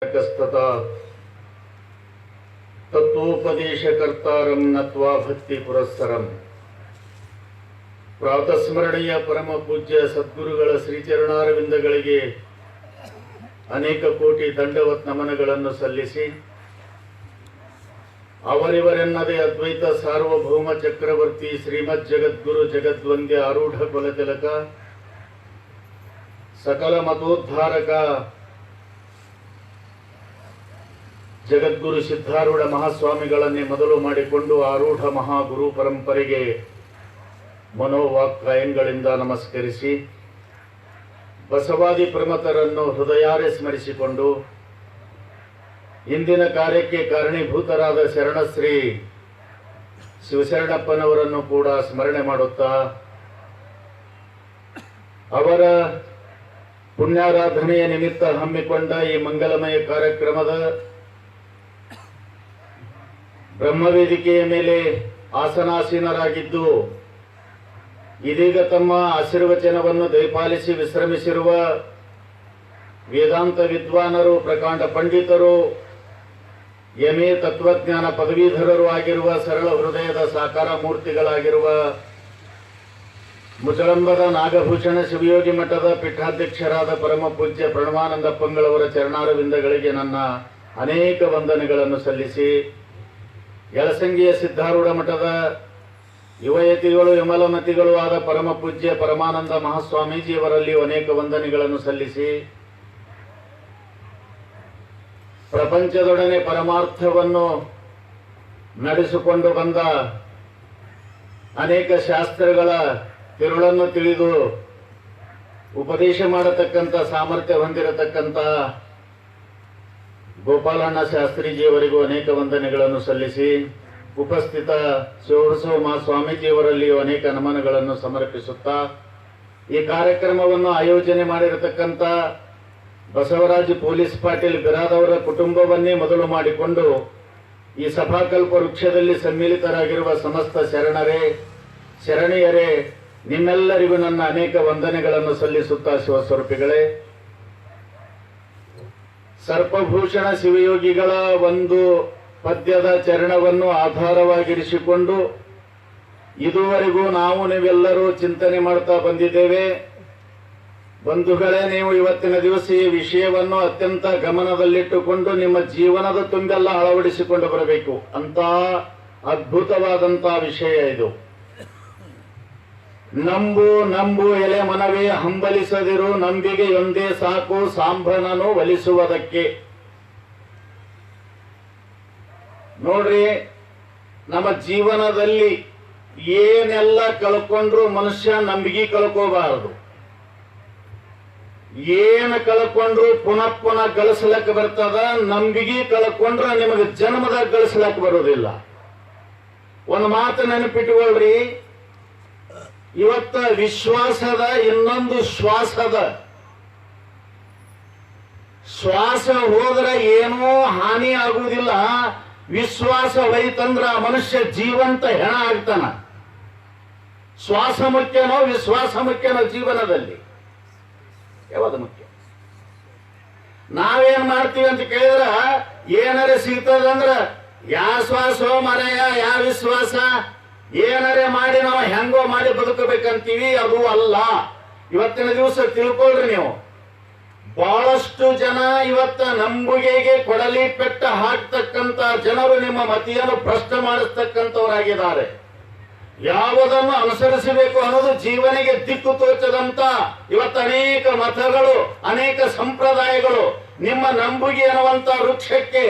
ತರ್ಕಸ್ತತಾ ತತ್ವೋಪದೇಶಕರ್ತಾರಂ ನತ್ವಾ ಭಕ್ತಿ ಪುರಸ್ಸರಂ. ಪ್ರಾತಸ್ಮರಣೀಯ ಪರಮ ಪೂಜ್ಯ ಸದ್ಗುರುಗಳ ಶ್ರೀಚರಣಾರವಿಂದಗಳಿಗೆ ಅನೇಕ ಕೋಟಿ ದಂಡವತ್ ನಮನಗಳನ್ನು ಸಲ್ಲಿಸಿ, ಅವರಿವರೆನ್ನದೇ ಅದ್ವೈತ ಸಾರ್ವಭೌಮ ಚಕ್ರವರ್ತಿ ಶ್ರೀಮದ್ ಜಗದ್ಗುರು ಜಗದ್ವಂದ್ಯ ಆರೂಢ ಕುಲತಿಲಕ ಸಕಲ ಮತೋದ್ಧಾರಕ ಜಗದ್ಗುರು ಸಿದ್ಧಾರೂಢ ಮಹಾಸ್ವಾಮಿಗಳನ್ನೇ ಮೊದಲು ಮಾಡಿಕೊಂಡು ಆರೂಢ ಮಹಾಗುರು ಪರಂಪರೆಗೆ ಮನೋವಾಕ್ಕಾಯಗಳಿಂದ ನಮಸ್ಕರಿಸಿ, ಬಸವಾದಿ ಪ್ರಮತರನ್ನು ಹೃದಯಾರೆ ಸ್ಮರಿಸಿಕೊಂಡು ಇಂದಿನ ಕಾರ್ಯಕ್ಕೆ ಕಾರಣೀಭೂತರಾದ ಶರಣಶ್ರೀ ಶಿವಶರಣಪ್ಪನವರನ್ನು ಕೂಡ ಸ್ಮರಣೆ ಮಾಡುತ್ತಾ, ಅವರ ಪುಣ್ಯಾರಾಧನೆಯ ನಿಮಿತ್ತ ಹಮ್ಮಿಕೊಂಡ ಈ ಮಂಗಲಮಯ ಕಾರ್ಯಕ್ರಮದ ಬ್ರಹ್ಮವೇದಿಕೆಯ ಮೇಲೆ ಆಸನಾಸೀನರಾಗಿದ್ದು ಇದೀಗ ತಮ್ಮ ಆಶೀರ್ವಚನವನ್ನು ದಯಪಾಲಿಸಿ ವಿಶ್ರಮಿಸಿರುವ ವೇದಾಂತ ವಿದ್ವಾನರು, ಪ್ರಕಾಂಡ ಪಂಡಿತರು, ಎಂಎ ತತ್ವಜ್ಞಾನ ಪದವೀಧರರು ಆಗಿರುವ ಸರಳ ಹೃದಯದ ಸಾಕಾರ ಮೂರ್ತಿಗಳಾಗಿರುವ ಮುಚಳಂಬದ ನಾಗಭೂಷಣ ಶಿವಯೋಗಿ ಮಠದ ಪೀಠಾಧ್ಯಕ್ಷರಾದ ಪರಮ ಪೂಜ್ಯ ಪ್ರಣವಾನಂದಪ್ಪಂಗಳವರ ಚರಣಾರವಿಂದಗಳಿಗೆ ನನ್ನ ಅನೇಕ ವಂದನೆಗಳನ್ನು ಸಲ್ಲಿಸಿ, ಯಲಸಂಗಿಯ ಸಿದ್ಧಾರೂಢ ಮಠದ ಯುವಯತಿಗಳು ವಿಮಲಮತಿಗಳು ಆದ ಪರಮ ಪೂಜ್ಯ ಪರಮಾನಂದ ಮಹಾಸ್ವಾಮೀಜಿಯವರಲ್ಲಿಯೂ ಅನೇಕ ವಂದನೆಗಳನ್ನು ಸಲ್ಲಿಸಿ, ಪ್ರಪಂಚದೊಡನೆ ಪರಮಾರ್ಥವನ್ನು ನಡೆಸಿಕೊಂಡು ಬಂದ ಅನೇಕ ಶಾಸ್ತ್ರಗಳ ತಿರುಳನ್ನು ತಿಳಿದು ಉಪದೇಶ ಮಾಡತಕ್ಕಂಥ ಸಾಮರ್ಥ್ಯ ಹೊಂದಿರತಕ್ಕಂಥ ಗೋಪಾಲಣ್ಣ ಶಾಸ್ತ್ರೀಜಿಯವರಿಗೂ ಅನೇಕ ವಂದನೆಗಳನ್ನು ಸಲ್ಲಿಸಿ, ಉಪಸ್ಥಿತ ಶಿವಬಸವ ಸ್ವಾಮೀಜಿಯವರಲ್ಲಿಯೂ ಅನೇಕ ನಮನಗಳನ್ನು ಸಮರ್ಪಿಸುತ್ತಾ, ಈ ಕಾರ್ಯಕ್ರಮವನ್ನು ಆಯೋಜನೆ ಮಾಡಿರತಕ್ಕಂಥ ಬಸವರಾಜ್ ಪೊಲೀಸ್ ಪಾಟೀಲ್ ಬಿರಾದವರ ಕುಟುಂಬವನ್ನೇ ಮೊದಲು ಮಾಡಿಕೊಂಡು ಈ ಸಭಾಕಲ್ಪ ವೃಕ್ಷದಲ್ಲಿ ಸಮ್ಮಿಲಿತರಾಗಿರುವ ಸಮಸ್ತ ಶರಣರೇ, ಶರಣೀಯರೇ, ನಿಮ್ಮೆಲ್ಲರಿಗೂ ನನ್ನ ಅನೇಕ ವಂದನೆಗಳನ್ನು ಸಲ್ಲಿಸುತ್ತಾ, ಶಿವಸ್ವರೂಪಿಗಳೇ, ಸರ್ಪಭೂಷಣ ಶಿವಯೋಗಿಗಳ ಒಂದು ಪದ್ಯದ ಚರಣವನ್ನು ಆಧಾರವಾಗಿರಿಸಿಕೊಂಡು ಇದುವರೆಗೂ ನಾವು ನೀವೆಲ್ಲರೂ ಚಿಂತನೆ ಮಾಡ್ತಾ ಬಂದಿದ್ದೇವೆ. ಬಂಧುಗಳೇ, ನೀವು ಇವತ್ತಿನ ದಿವಸ ಈ ವಿಷಯವನ್ನು ಅತ್ಯಂತ ಗಮನದಲ್ಲಿಟ್ಟುಕೊಂಡು ನಿಮ್ಮ ಜೀವನದ ತುಂಬೆಲ್ಲ ಅಳವಡಿಸಿಕೊಂಡು ಬರಬೇಕು. ಅಂತ ಅದ್ಭುತವಾದಂತಹ ವಿಷಯ ಇದು. ನಂಬು ನಂಬು ಎಲೆ ಮನವೇ ಹಂಬಲಿಸದಿರು, ನಂಬಿಗೆ ಒಂದೇ ಸಾಕು ಸಾಂಬನನು ಒಲಿಸುವುದಕ್ಕೆ. ನೋಡ್ರಿ, ನಮ್ಮ ಜೀವನದಲ್ಲಿ ಏನೆಲ್ಲ ಕಳ್ಕೊಂಡ್ರು ಮನುಷ್ಯ ನಂಬಿಕೆ ಕಳ್ಕೋಬಾರದು. ಏನು ಕಳ್ಕೊಂಡ್ರು ಪುನಃ ಪುನಃ ಗಳಿಸ್ಲಕ್ಕೆ ಬರ್ತದ. ನಂಬಿಕೆ ಕಳ್ಕೊಂಡ್ರೆ ನಿಮಗೆ ಜನ್ಮದಾಗ ಗಳಿಸ್ಲಕ್ಕೆ ಬರೋದಿಲ್ಲ. ಒಂದು ಮಾತು ನೆನಪಿಟ್ಟುಕೊಳ್ರಿ, ಇವತ್ತ ವಿಶ್ವಾಸದ ಇನ್ನೊಂದು ಶ್ವಾಸದ. ಶ್ವಾಸ ಹೋದ್ರೆ ಏನೂ ಹಾನಿ ಆಗುವುದಿಲ್ಲ. ವಿಶ್ವಾಸ ಹೋಯ್ತಂದ್ರ ಮನುಷ್ಯ ಜೀವಂತ ಹೆಣ ಆಗ್ತಾನ. ಶ್ವಾಸ ಮುಖ್ಯನೋ ವಿಶ್ವಾಸ ಮುಖ್ಯನೋ ಜೀವನದಲ್ಲಿ? ಯಾವುದು ಮುಖ್ಯ? ನಾವೇನ್ ಮಾಡ್ತೀವಿ ಅಂತ ಕೇಳಿದ್ರ, ಏನಾರ ಸಿಗ್ತದಂದ್ರ ಯಾ ಶ್ವಾಸೋ ಮರೆಯ ಯಾ ವಿಶ್ವಾಸ, ಏನಾರೇ ಮಾಡಿ ನಾವು ಹೆಂಗೋ ಮಾಡಿ ಬದುಕಬೇಕಂತೀವಿ. ಅದು ಅಲ್ಲ. ಇವತ್ತಿನ ದಿವಸ ತಿಳ್ಕೊಳ್ರಿ ನೀವು, ಬಹಳಷ್ಟು ಜನ ಇವತ್ತ ನಂಬುಗೆಗೆ ಕೊಡಲಿ ಪೆಟ್ಟ ಹಾಕ್ತಕ್ಕಂತ ಜನರು ನಿಮ್ಮ ಮತಿಯನ್ನು ಭ್ರಷ್ಟ ಮಾಡಿಸ್ತಕ್ಕಂಥವರಾಗಿದ್ದಾರೆ. ಯಾವುದನ್ನು ಅನುಸರಿಸಬೇಕು ಅನ್ನೋದು ಜೀವನಿಗೆ ದಿಕ್ಕು ತೋಚದಂತ ಇವತ್ತು ಅನೇಕ ಮತಗಳು, ಅನೇಕ ಸಂಪ್ರದಾಯಗಳು ನಿಮ್ಮ ನಂಬುಗೆ ಅನ್ನುವಂತ ವೃಕ್ಷಕ್ಕೆ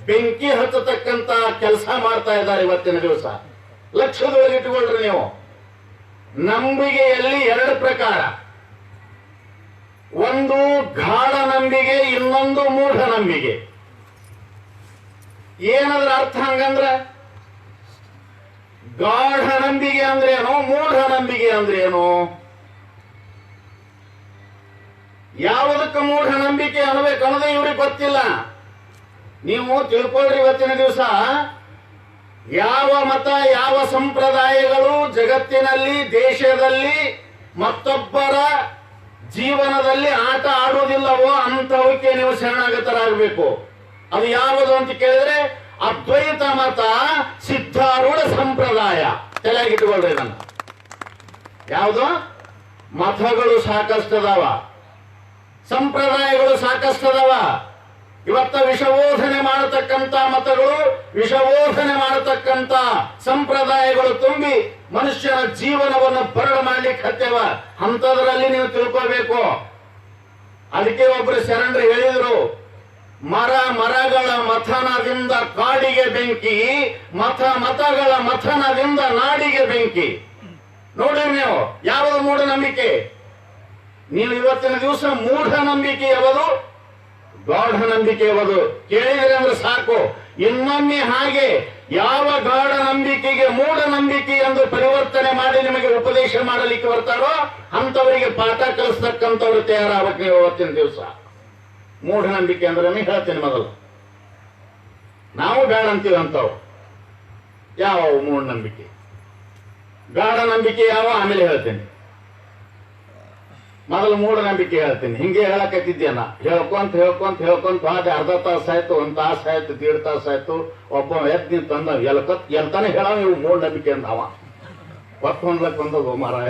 ಬೆಂಕಿ ಹಚ್ಚತಕ್ಕಂತ ಕೆಲಸ ಮಾಡ್ತಾ ಇದ್ದಾರೆ ಇವತ್ತಿನ ದಿವಸ. ಲಕ್ಷದೊಳಗಿಟ್ಟುಕೊಳ್ರಿ ನೀವು. ನಂಬಿಕೆಯಲ್ಲಿ ಎರಡು ಪ್ರಕಾರ, ಒಂದು ಗಾಢ ನಂಬಿಕೆ, ಇನ್ನೊಂದು ಮೂಢ ನಂಬಿಕೆ. ಏನದ್ರ ಅರ್ಥ ಹಂಗಂದ್ರ, ಗಾಢ ನಂಬಿಕೆ ಅಂದ್ರೇನು, ಮೂಢ ನಂಬಿಕೆ ಅಂದ್ರೇನು? ಯಾವುದಕ್ಕೆ ಮೂಢ ನಂಬಿಕೆ ಅನ್ನಬೇಕು ಅನ್ನೋದೇ ಇವ್ರಿಗೆ ಗೊತ್ತಿಲ್ಲ. ನೀವು ತಿಳ್ಕೊಳ್ರಿ, ಇವತ್ತಿನ ದಿವಸ ಯಾವ ಮತ ಯಾವ ಸಂಪ್ರದಾಯಗಳು ಜಗತ್ತಿನಲ್ಲಿ ದೇಶದಲ್ಲಿ ಮತ್ತೊಬ್ಬರ ಜೀವನದಲ್ಲಿ ಆಟ ಆಡೋದಿಲ್ಲವೋ ಅಂಥವಕ್ಕೆ ನೀವು ಶರಣಾಗತರಾಗಬೇಕು. ಅದು ಯಾವುದು ಅಂತ ಕೇಳಿದ್ರೆ ಅದ್ವೈತ ಮತ, ಸಿದ್ಧಾರೂಢ ಸಂಪ್ರದಾಯ. ತಲೆಗಿಟ್ಟುಕೊಳ್ರಿ ಇದನ್ನ. ಯಾವುದು? ಮತಗಳು ಸಾಕಷ್ಟದವ, ಸಂಪ್ರದಾಯಗಳು ಸಾಕಷ್ಟದವ. ಇವತ್ತ ವಿಷಬೋಧನೆ ಮಾಡತಕ್ಕಂತ ಮತಗಳು, ವಿಷಬೋಧನೆ ಮಾಡತಕ್ಕಂತ ಸಂಪ್ರದಾಯಗಳು ತುಂಬಿ ಮನುಷ್ಯನ ಜೀವನವನ್ನು ಬರಡು ಮಾಡ್ಲಿಕ್ಕೆ ಹತ್ಯವ. ಅಂಥದ್ರಲ್ಲಿ ನೀವು ತಿಳ್ಕೋಬೇಕು. ಅದಕ್ಕೆ ಒಬ್ರು ಶರಣರು ಹೇಳಿದ್ರು, ಮರಗಳ ಮಥನದಿಂದ ಕಾಡಿಗೆ ಬೆಂಕಿ, ಮತಗಳ ಮಥನದಿಂದ ನಾಡಿಗೆ ಬೆಂಕಿ. ನೋಡ್ರಿ ನೀವು, ಯಾವುದು ಮೂಢನಂಬಿಕೆ? ನೀವು ಇವತ್ತಿನ ದಿವಸ ಮೂಢನಂಬಿಕೆ ಯಾವುದು, ಗಾಢ ನಂಬಿಕೆ ಯಾವುದು ಕೇಳಿದ್ರೆ ಅಂದ್ರೆ ಸಾಕು. ಇನ್ನೊಮ್ಮೆ ಹಾಗೆ ಯಾವ ಗಾಢ ನಂಬಿಕೆಗೆ ಮೂಢನಂಬಿಕೆ ಎಂದು ಪರಿವರ್ತನೆ ಮಾಡಿ ನಿಮಗೆ ಉಪದೇಶ ಮಾಡಲಿಕ್ಕೆ ಬರ್ತಾರೋ ಅಂತವರಿಗೆ ಪಾಠ ಕಲಿಸ್ತಕ್ಕಂಥವ್ರು ತಯಾರಾಗಬೇಕು ಇವತ್ತಿನ ದಿವಸ. ಮೂಢನಂಬಿಕೆ ಅಂದ್ರೆ ಹೇಳ್ತೇನೆ ಮೊದಲು. ನಾವು ಬೇಡ ಅಂತೀವಿ ಅಂತವ್ರು. ಯಾವ ಮೂಢನಂಬಿಕೆ, ಗಾಢ ನಂಬಿಕೆ ಯಾವ ಆಮೇಲೆ ಹೇಳ್ತೇನೆ. ಮೊದಲು ಮೂಢನಂಬಿಕೆ ಹೇಳ್ತೀನಿ. ಹಿಂಗೆ ಹೇಳಕತ್ತಿದ್ದೇನ, ಹೇಳ್ಕೊಂತ ಹಾಗೆ ಅರ್ಧ ತಾಸು ಆಯ್ತು, 1 ತಾಸು ಆಯ್ತು, 1.5 ತಾಸು ಆಯ್ತು. ಒಬ್ಬ ಎದ್ದು ತಂದ ಎಲ್ತಾನೆ ಹೇಳ ಇವು ಮೂಢನಂಬಿಕೆ ಅಂದ ಅವ ಹೊತ್ಕೊಂಡ್ಲಕ್ ಬಂದದು ಮಾರಾಯ.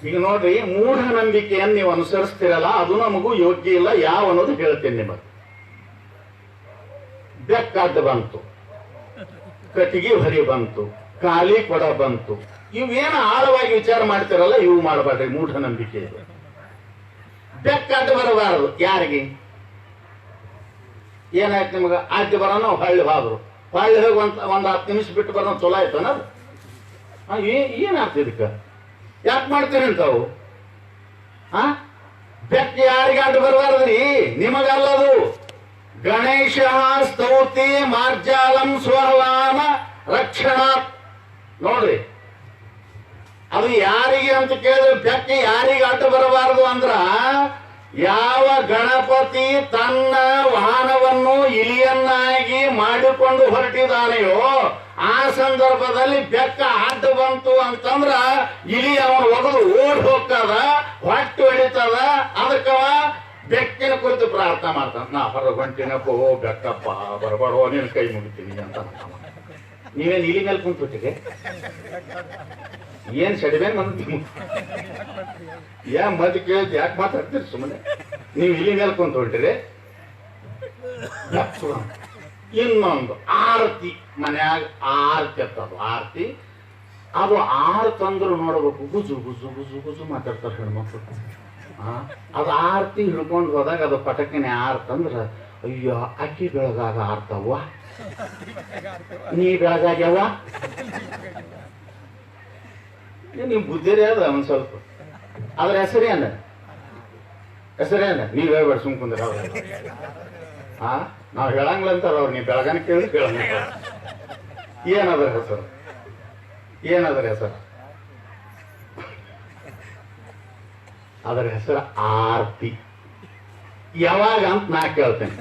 ಈಗ ನೋಡ್ರಿ, ಮೂಢನಂಬಿಕೆಯನ್ನು ನೀವು ಅನುಸರಿಸ್ತೀರಲ್ಲ ಅದು ನಮಗೂ ಯೋಗ್ಯ ಇಲ್ಲ. ಯಾವ ಅನ್ನೋದು ಹೇಳ್ತೇನೆ ನಿಮಗೆ. ಬೆಕ್ಕಡ್ಡ ಬಂತು, ಕಟ್ಟಿಗೆ ಹೊರಿ ಬಂತು, ಖಾಲಿ ಕೊಡ ಬಂತು. ಇವೇನು ಆಳವಾಗಿ ವಿಚಾರ ಮಾಡ್ತಿರಲ್ಲ, ಇವು ಮಾಡಬೇಡ್ರಿ. ಮೂಢನಂಬಿಕೆ ಇದು. ಬೆಕ್ಕಡ್ಡ ಬರಬಾರದು. ಯಾರಿಗೆ ಏನಾಯ್ತು ನಿಮಗ? ಆದ್ಯ ಬರೋಣ ಹೊಳ್ಳಿ ಹೋದ್ರು, ಹೊಳ್ಳಿ ಹೋಗಿ ಒಂದ್ 10 ನಿಮಿಷ ಬಿಟ್ಟು ಬರೋಣ, ಚಲೋ ಆಯ್ತಾನ? ಏನಾಗ್ತದೆ ಇದಕ್ಕ? ಯಾಕೆ ಮಾಡ್ತೀರಿ ಅಂತಾವು? ಬೆಕ್ಕ ಯಾರಿಗೆ ಅಡ್ಡ ಬರಬಾರದ್ರಿ? ನಿಮಗಲ್ಲದು. ಗಣೇಶ ಸ್ತೌತಿ ಮಾರ್ಜಾಲಂ ಸ್ವಹವಾನ ರಕ್ಷಣಾ. ನೋಡ್ರಿ, ಅದು ಯಾರಿಗೆ ಅಂತ ಕೇಳಿದ್ರೆ ಬೆಕ್ಕ ಯಾರಿಗೆ ಅಡ್ಡ ಬರಬಾರದು ಅಂದ್ರ, ಯಾವ ಗಣಪತಿ ತನ್ನ ವಾಹನವನ್ನು ಇಲಿಯನ್ನಾಗಿ ಮಾಡಿಕೊಂಡು ಹೊರಟಿದಾನೆಯೋ ಆ ಸಂದರ್ಭದಲ್ಲಿ ಬೆಕ್ಕ ಅಡ್ಡ ಬಂತು ಅಂತಂದ್ರ ಇಲಿ ಅವನು ಒಗದು ಓಡ್ ಹೋಗ್ತದ, ಹೊಟ್ಟು ಹೊಡಿತದ. ಅದಕ್ಕವ ಬೆಕ್ಕಿನ ಕುರಿತು ಪ್ರಾರ್ಥನೆ ಮಾಡ್ತಾನ. ನಾ ಹೊರಗೊಂಟಿನಪ್ಪ, ಓ ಬೆಕ್ಕಪ್ಪ ಬರಬಾರೋ, ನಿನ್ ಕೈ ಮುಗಿತೀನಿ ಅಂತ. ನೀವೇನ್ ಇಲಿ ಮೇಲೆ ಕುಂತ್ಬಿಟ್ಟಿಗೆ? ಏನ್ ಸಡಿಬೇನ್ ಮದ್ ಕೇಳಿದ್ ಯಾಕೆ ಮಾತಾಡ್ತೀರಿ? ಸುಮ್ಮನೆ ನೀವು ಇಲಿ ಮೇಲೆ ಕುಂತ ಹೊಂಟಿರಿ. ಇನ್ನೊಂದು ಆರತಿ, ಮನ್ಯಾಗ ಆರತಿ ಅಂತದು. ಆರತಿ ಅದು ಆರತಂದ್ರು ನೋಡ್ಬೇಕು, ಗುಜು ಗುಜು ಗುಜು ಗುಜು ಮಾತಾಡ್ತಾರೆ ಹೆಣ್ಮಕ್ಳು. ಅದು ಆರತಿ ಹಿಡ್ಕೊಂಡು ಹೋದಾಗ ಅದು ಪಟಕಿನ ಆರ್ತಂದ್ರ, ಅಯ್ಯೋ ಅಕ್ಕಿ ಬೆಳಗಾಗ ಆರ್ತವ್ವ, ನೀ ಬೆಳಗಾಗ್ಯವ. ನೀವು ಬುದ್ಧಿರೇ ಅದ ಒಂದ್ ಸ್ವಲ್ಪ. ಅದ್ರ ಹೆಸರೇನ ನೀವ್ ಹೇಳ್ಬೇಡ, ಸುಮ್ಕುಂದ್ರ. ಅವ್ರ ನಾವ್ ಹೇಳಂಗಿಲ್ಲ ಅಂತಾರ ಅವ್ರು. ನೀವ್ ಬೆಳಗಾನ ಕೇಳಿ ಹೇಳಂಗ. ಏನದ್ರ ಹೆಸರು? ಅದರ ಹೆಸರು ಆರ್ತಿ. ಯಾವಾಗ ಅಂತ ನಾ ಕೇಳ್ತೇನೆ.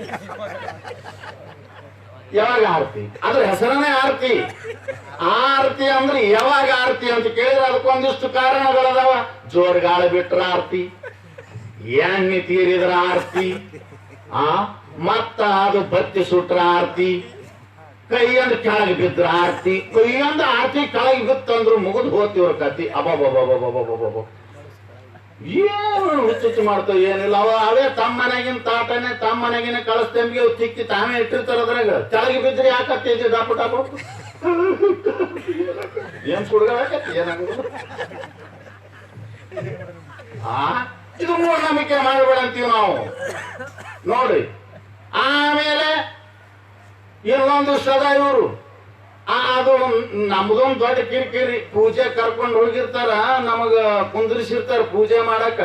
ಯಾವಾಗ ಆರತಿ? ಅದ್ರ ಹೆಸರನೇ ಆರತಿ. ಆರತಿ ಅಂದ್ರೆ ಯಾವಾಗ ಆರತಿ ಅಂತ ಕೇಳಿದ್ರೆ ಅದಕ್ಕೊಂದಿಷ್ಟು ಕಾರಣಗಳದಾವ. ಜೋರ್ ಗಾಳಿ ಬಿಟ್ರ ಆರತಿ, ಎಣ್ಣೆ ತೀರಿದ್ರ ಆರತಿ, ಮತ್ತ ಅದು ಬತ್ತಿ ಸುಟ್ರ ಆರತಿ, ಕೈಯಂದ ಕೆಳಗೆ ಬಿದ್ರ ಆರತಿ. ಕೈಯಂದ ಆರತಿ ಕೆಳಗೆ ಬಿತ್ತಂದ್ರು ಮುಗಿದು ಹೋಗ್ತಿವ್ರ ಕತಿ. ಅಬ್ಬಬ್ಬಬ್ಬಬ್ಬಬ್ಬಬ್ಬ ಏನು ಹುಚ್ಚುಚ್ಚು ಮಾಡ್ತಾವ, ಏನಿಲ್ಲ. ಅವೇ ತಮ್ಮ ಮನೆಗಿನ ತಾಟನೆ, ತಮ್ಮ ಮನೆಗಿನ ಕಳಸ್ತಂಬಿಗೆ ತಿಕ್ಕಿ ತಾವೇ ಇಟ್ಟಿರ್ತಾರ. ಅದ್ರಾಗ ಕೆಳಗೆ ಬಿದ್ದರೆ ಯಾಕತ್ತೈತಿ ಡಾಪು ಡಾಪು ಏನ್ ಸುಡ್ಗಾಕತಿ, ಏನಾಗುದು? ಇದು ಮೂಢನಂಬಿಕೆ ಮಾಡಬೇಡ ಅಂತೀವಿ ನಾವು. ನೋಡಿ, ಆಮೇಲೆ ಇನ್ನೊಂದು ಸದಾ ಇವರು ಅದು ನಮ್ದೊಂದು ದೊಡ್ಡ ಕಿರಿಕಿರಿ. ಪೂಜೆ ಕರ್ಕೊಂಡು ಹೋಗಿರ್ತಾರ, ನಮಗ ಕುಂದ್ರಿಸಿರ್ತಾರ ಪೂಜೆ ಮಾಡಕ.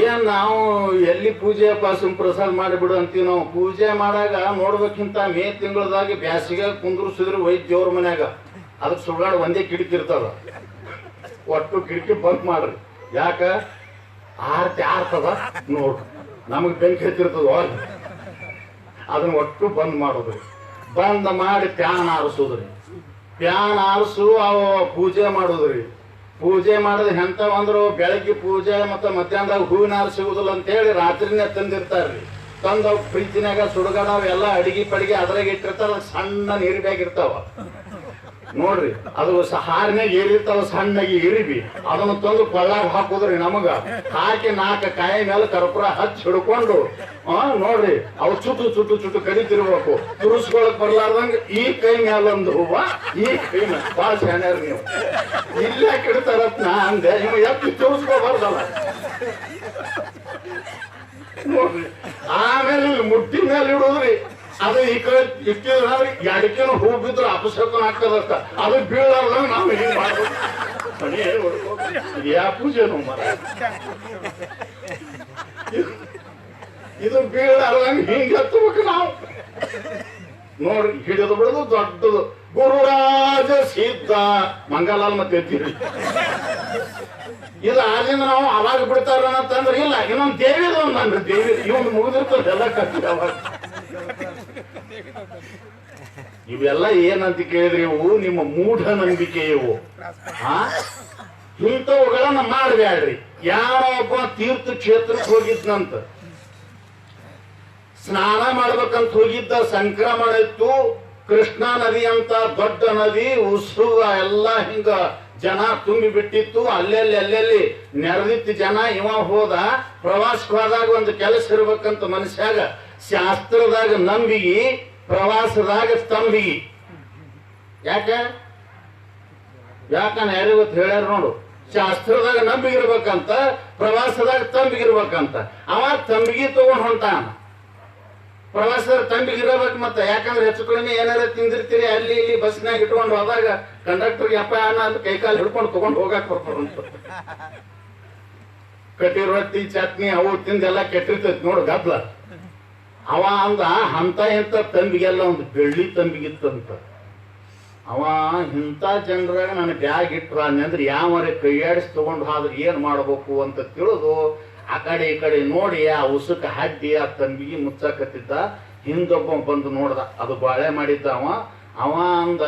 ಏನ್ ನಾವು ಎಲ್ಲಿ ಪೂಜೆ ಪ್ರಸಾದ ಮಾಡಿಬಿಡು ಅಂತೀವಿ ನಾವು. ಪೂಜೆ ಮಾಡಾಗ ನೋಡ್ಬೇಕಿಂತ ಮೇ ತಿಂಗಳದಾಗ ಬ್ಯಾಸಿಗೆ ಕುಂದ್ರಿಸಿದ್ರು ಒಯ್ದು ದೇವ್ರ ಮನ್ಯಾಗ. ಅದಕ್ಕೆ ಸುಳ್ಳಾಡ ಒಂದೇ ಕಿಟಕಿ ಇರ್ತದ. ಒಟ್ಟು ಕಿಟಕಿ ಬಂದ್ ಮಾಡ್ರಿ. ಯಾಕ? ಆರತಿ ಆರ್ತದ ನೋಡ್ರಿ, ನಮಗ್ ಬೆಂಕಿ ಹತ್ತಿರ್ತದ. ಅದನ್ನ ಒಟ್ಟು ಬಂದ್ ಮಾಡೋದ್ರಿ. ಬಂದ್ ಮಾಡಿ ಪ್ಯಾನ್ ಆರಿಸೋದ್ರಿ. ಪ್ಯಾನ್ ಆರಿಸು ಅವ ಪೂಜೆ ಮಾಡೋದ್ರಿ. ಪೂಜೆ ಮಾಡಿದ ಎಂತವಂದ್ರು ಬೆಳಗ್ಗೆ ಪೂಜೆ ಮತ್ತೆ ಮಧ್ಯಾಹ್ನದಾಗ ಹೂವಿನ ಹಾರ ಸಿಗುದಿಲ್ಲ ಅಂತ ಹೇಳಿ ರಾತ್ರಿನೇ ತಂದಿರ್ತಾರ್ರಿ. ತಂದು ಪ್ರೀತಿನಾಗ ಸುಡುಗಾಡ ಅವೆಲ್ಲ ಅಡಿಗೆ ಪಡಿಗೆ ಅದ್ರಾಗ ಇಟ್ಟಿರ್ತಾರ. ಸಣ್ಣ ನೀರಿನಾಗಿರ್ತಾವ ನೋಡ್ರಿ, ಅದು ಹಾರಿನಾಗ ಏರಿರ್ತಾವ ಸಣ್ಣಗೆ ಇರಿಬಿ ಅದನ್ನ ತಂದು ಕೊಳ್ಳಾಗ ಹಾಕುದ್ರಿ. ನಮಗ ಹಾಕಿ 4 ಕಾಯಿ ಮೇಲೆ ಕರ್ಪೂರ ಹಚ್ಚಿ ಹಿಡ್ಕೊಂಡು ನೋಡ್ರಿ ಅವು ಚುಟ್ಟು ಕಡಿತಿರ್ಬೇಕು. ತುರುಸ್ಕೊಳಕ್ ಬರ್ಲಾರ್ದಂಗ ಈ ಕೈ ಮೇಲೊಂದು ಹೂವ, ಈ ಕೈ ಮೇಲೆ ಬಾಳ ಶಾಣ್ಯಾರ ನೀವು. ಇಲ್ಲೇ ಕಿಡ್ತಾರತ್ ನಾ ಅಂದೆ, ಇವ್ ಎತ್ತು ತುರುಸ್ಕೋಬಾರ್ದಲ್ಲ ನೋಡ್ರಿ. ಆಮೇಲೆ ಮುಟ್ಟಿ ಮೇಲೆ ಇಡುದ್ರಿ. ಅದು ಈ ಕಡೆ ಇಟ್ಟಿದ್ರೆ ಎಡಕಿನ ಹೂ ಬಿದ್ರು ಅಪಶಕನ ಆಗ್ತದತ್ತ. ಅದು ಬೀಳಾರ್ದಂಗ ನಾವು ಹಿಂಗ್ ಮಾಡ್ಬೇಕು. ಯಾ ಪೂಜೆನು ಮರ ಇದು ಬೀಳಾರ್ದಂಗ ಹಿಂಗ್ ಹತ್ಬೇಕು ನಾವು ನೋಡ್ರಿ. ಹಿಡಿದು ಬಿಡುದು ದೊಡ್ಡದು ಗುರುರಾಜ ಸಿದ್ಧ ಮಂಗಲಾಲ್ ಮತ್ತೆ ಎತ್ತೀರಿ. ಇದು ಆದ್ರಿಂದ ನಾವು ಅವಾಗ ಬಿಡ್ತಾರ ಅಂತಂದ್ರೆ ಇಲ್ಲ, ಇನ್ನೊಂದು ದೇವಿದ ಒಂದ್ ದೇವಿ ಇವನ್ ಮುಗಿದಿರ್ತದೆ ಎಲ್ಲ ಕಟ್ಟಿ. ಅವಾಗ ಇವೆಲ್ಲ ಏನಂತ ಕೇಳಿದ್ರಿ, ಇವು ನಿಮ್ಮ ಮೂಢ ನಂಬಿಕೆ. ಇವು ಇಂಥವುಗಳನ್ನ ಮಾಡಬೇಡ್ರಿ. ಯಾರೋ ಒಬ್ಬ ತೀರ್ಥ ಕ್ಷೇತ್ರಕ್ಕೆ ಹೋಗಿದ್ನಂತ, ಸ್ನಾನ ಮಾಡ್ಬೇಕಂತ ಹೋಗಿದ್ದ. ಸಂಕ್ರಮಣ ಇತ್ತು, ಕೃಷ್ಣಾ ನದಿ ಅಂತ ದೊಡ್ಡ ನದಿ, ಉಸುಗ ಎಲ್ಲ ಹಿಂಗ ಜನ ತುಂಬಿ ಬಿಟ್ಟಿತ್ತು. ಅಲ್ಲೆಲ್ಲಿ ನೆರೆದಿತ್ತು ಜನ. ಇವ ಹೋದ, ಪ್ರವಾಸಕ್ಕೆ ಹೋದಾಗ ಒಂದು ಕೆಲಸ ಇರ್ಬೇಕಂತ ಮನುಷ್ಯಾಗ ಶಾಸ್ತ್ರದಾಗ ನಂಬಿಗಿ, ಪ್ರವಾಸದಾಗ ಸ್ತಂಭಿಗಿ. ಯಾಕಂದ್ರೆ ಯಾರಿಗೊತ್ತು ಹೇಳ್ಯಾರ ನೋಡು, ಶಾಸ್ತ್ರದಾಗ ನಂಬಿಗಿರ್ಬೇಕಂತ, ಪ್ರವಾಸದಾಗ ತಂಬಿಗಿರ್ಬೇಕಂತ. ಅವ ತಂಬಿಗಿ ತಗೊಂಡ್ ಹೊಂಟಾನ. ಪ್ರವಾಸದಾಗ ತಂಬಿಗಿರ್ಬೇಕು ಮತ್ತ, ಯಾಕಂದ್ರೆ ಹೆಚ್ಚು ಕಡಿಮೆ ಏನಾರ ತಿಂದಿರ್ತೀರಿ ಅಲ್ಲಿ ಇಲ್ಲಿ ಬಸ್ನಾಗ ಇಟ್ಕೊಂಡು ಹೋದಾಗ ಕಂಡಕ್ಟರ್ಗೆ ಅಪ್ಪ ಅಂತ ಕೈಕಾಲು ಹಿಡ್ಕೊಂಡು ತಗೊಂಡು ಹೋಗಾಕ್ ಬರ್ತಾರಂತ. ಕಟ್ಟಿ ರೊಟ್ಟಿ ಚಟ್ನಿ ಅವು ತಿಂದೆಲ್ಲ ಕೆಟ್ಟಿರ್ತೈತಿ ನೋಡು ಗದ್ಲ. ಅವ ಅಂದ ಅಂತ ಇಂತ ತಂಬಿಗೆಲ್ಲ ಒಂದು ಬೆಳ್ಳಿ ತಂಬಿಗಿತ್ತಂತ. ಅವ ಇಂಥ ಜನರಾಗ ನನ್ನ ಬ್ಯಾಗ್ ಇಟ್ರ ಅಂದ್ರೆ ಯಾವರೆ ಕೈಯಾಡಿಸಿ ತಗೊಂಡು ಆದ್ರೆ ಏನ್ ಮಾಡ್ಬೇಕು ಅಂತ ತಿಳಿದು ಆ ಕಡೆ ಈ ಕಡೆ ನೋಡಿ ಆ ಉಸುಕ ಹಡ್ಡಿ ಆ ತಂಬಿಗೆ ಮುಚ್ಚಾಕತ್ತಿದ್ದ. ಹಿಂದೊಬ್ಬ ಬಂದು ನೋಡ್ದ, ಅದು ಬಾಳೆ ಮಾಡಿದ್ದ. ಅವ ಅಂದ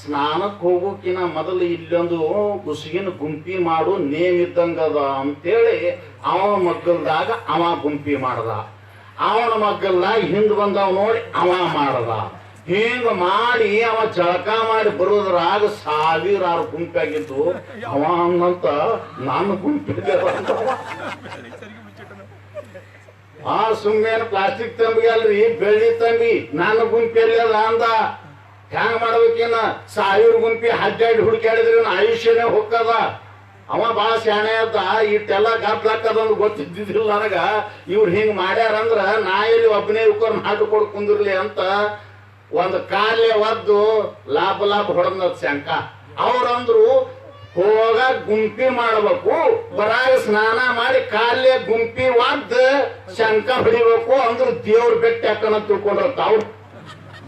ಸ್ನಾನಕ್ಕೆ ಹೋಗೋಕಿನ ಮೊದಲು ಇಲ್ಲೊಂದು ಉಸುಗಿನ ಗುಂಪಿ ಮಾಡು ನೇಮ್ ಇದ್ದಂಗದ ಅಂತೇಳಿ ಅವ ಮಗ್ಗಲ್ದಾಗ ಅವ ಗುಂಪಿ ಮಾಡ್ದ. ಅವನ ಮಗ್ಗಲ್ದಾಗ ಹಿಂದ್ ಬಂದವ್ ನೋಡಿ ಅವ ಮಾಡದ. ಹಿಂಗ ಮಾಡಿ ಅವ ಜಳಕ ಮಾಡಿ ಬರೋದ್ರಾಗ 1000 ಗುಂಪಾಗಿದ್ದು. ಅವ ಅನ್ನಂತ ನಾನು ಗುಂಪಿದ್ದೆ. ಸುಮ್ಮನೆ ಪ್ಲಾಸ್ಟಿಕ್ ತಂಬಿಗೆ ಅಲ್ರಿ, ಬೆಳ್ಳಿ ತಂಬಿ ನಾನು ಗುಂಪಿ ಅದ ಅಂದ. ಹೆಂಗ ಮಾಡ್ಬೇಕೇನ 1000 ಗುಂಪಿ ಅಡ್ಡಾಡಿ ಹುಡುಕಾಡಿದ್ರೆ ಆಯುಷ್ಯನೇ ಹೋಗ್ತದ. ಅವ ಬಾಳ ಶಾಣೆ ಅದ. ಇಟ್ಟೆಲ್ಲ ಗಪ್ಲಾಕದಂದು ಗೊತ್ತಿದ್ದಿಲ್ಲ ನನಗ. ಇವ್ರು ಹಿಂಗ್ ಮಾಡ್ಯಾರಂದ್ರ ನಾ ಎಲ್ಲಿ ಒಬ್ಬನೇ ಉಕ್ಕರ್ ನಾಟುಕೊಡ್ ಕುಂದಿರ್ಲಿ ಅಂತ ಒಂದು ಕಾಲೇ ಒದ್ದು ಲಾಭ ಹೊಡೆದ ಶಂಕ. ಅವ್ರಂದ್ರು ಹೋಗ ಗುಂಪಿ ಮಾಡ್ಬೇಕು, ಬರಾಗ ಸ್ನಾನ ಮಾಡಿ ಕಾಲೇ ಗುಂಪಿ ಒದ್ದ ಶಂಕ ಹೊಡಿಬೇಕು ಅಂದ್ರ ದೇವ್ರ ಬೆಟ್ಟ ಯಾಕನ ತಿಳ್ಕೊಂಡ್ರತ್ತ. ಅವ್ರು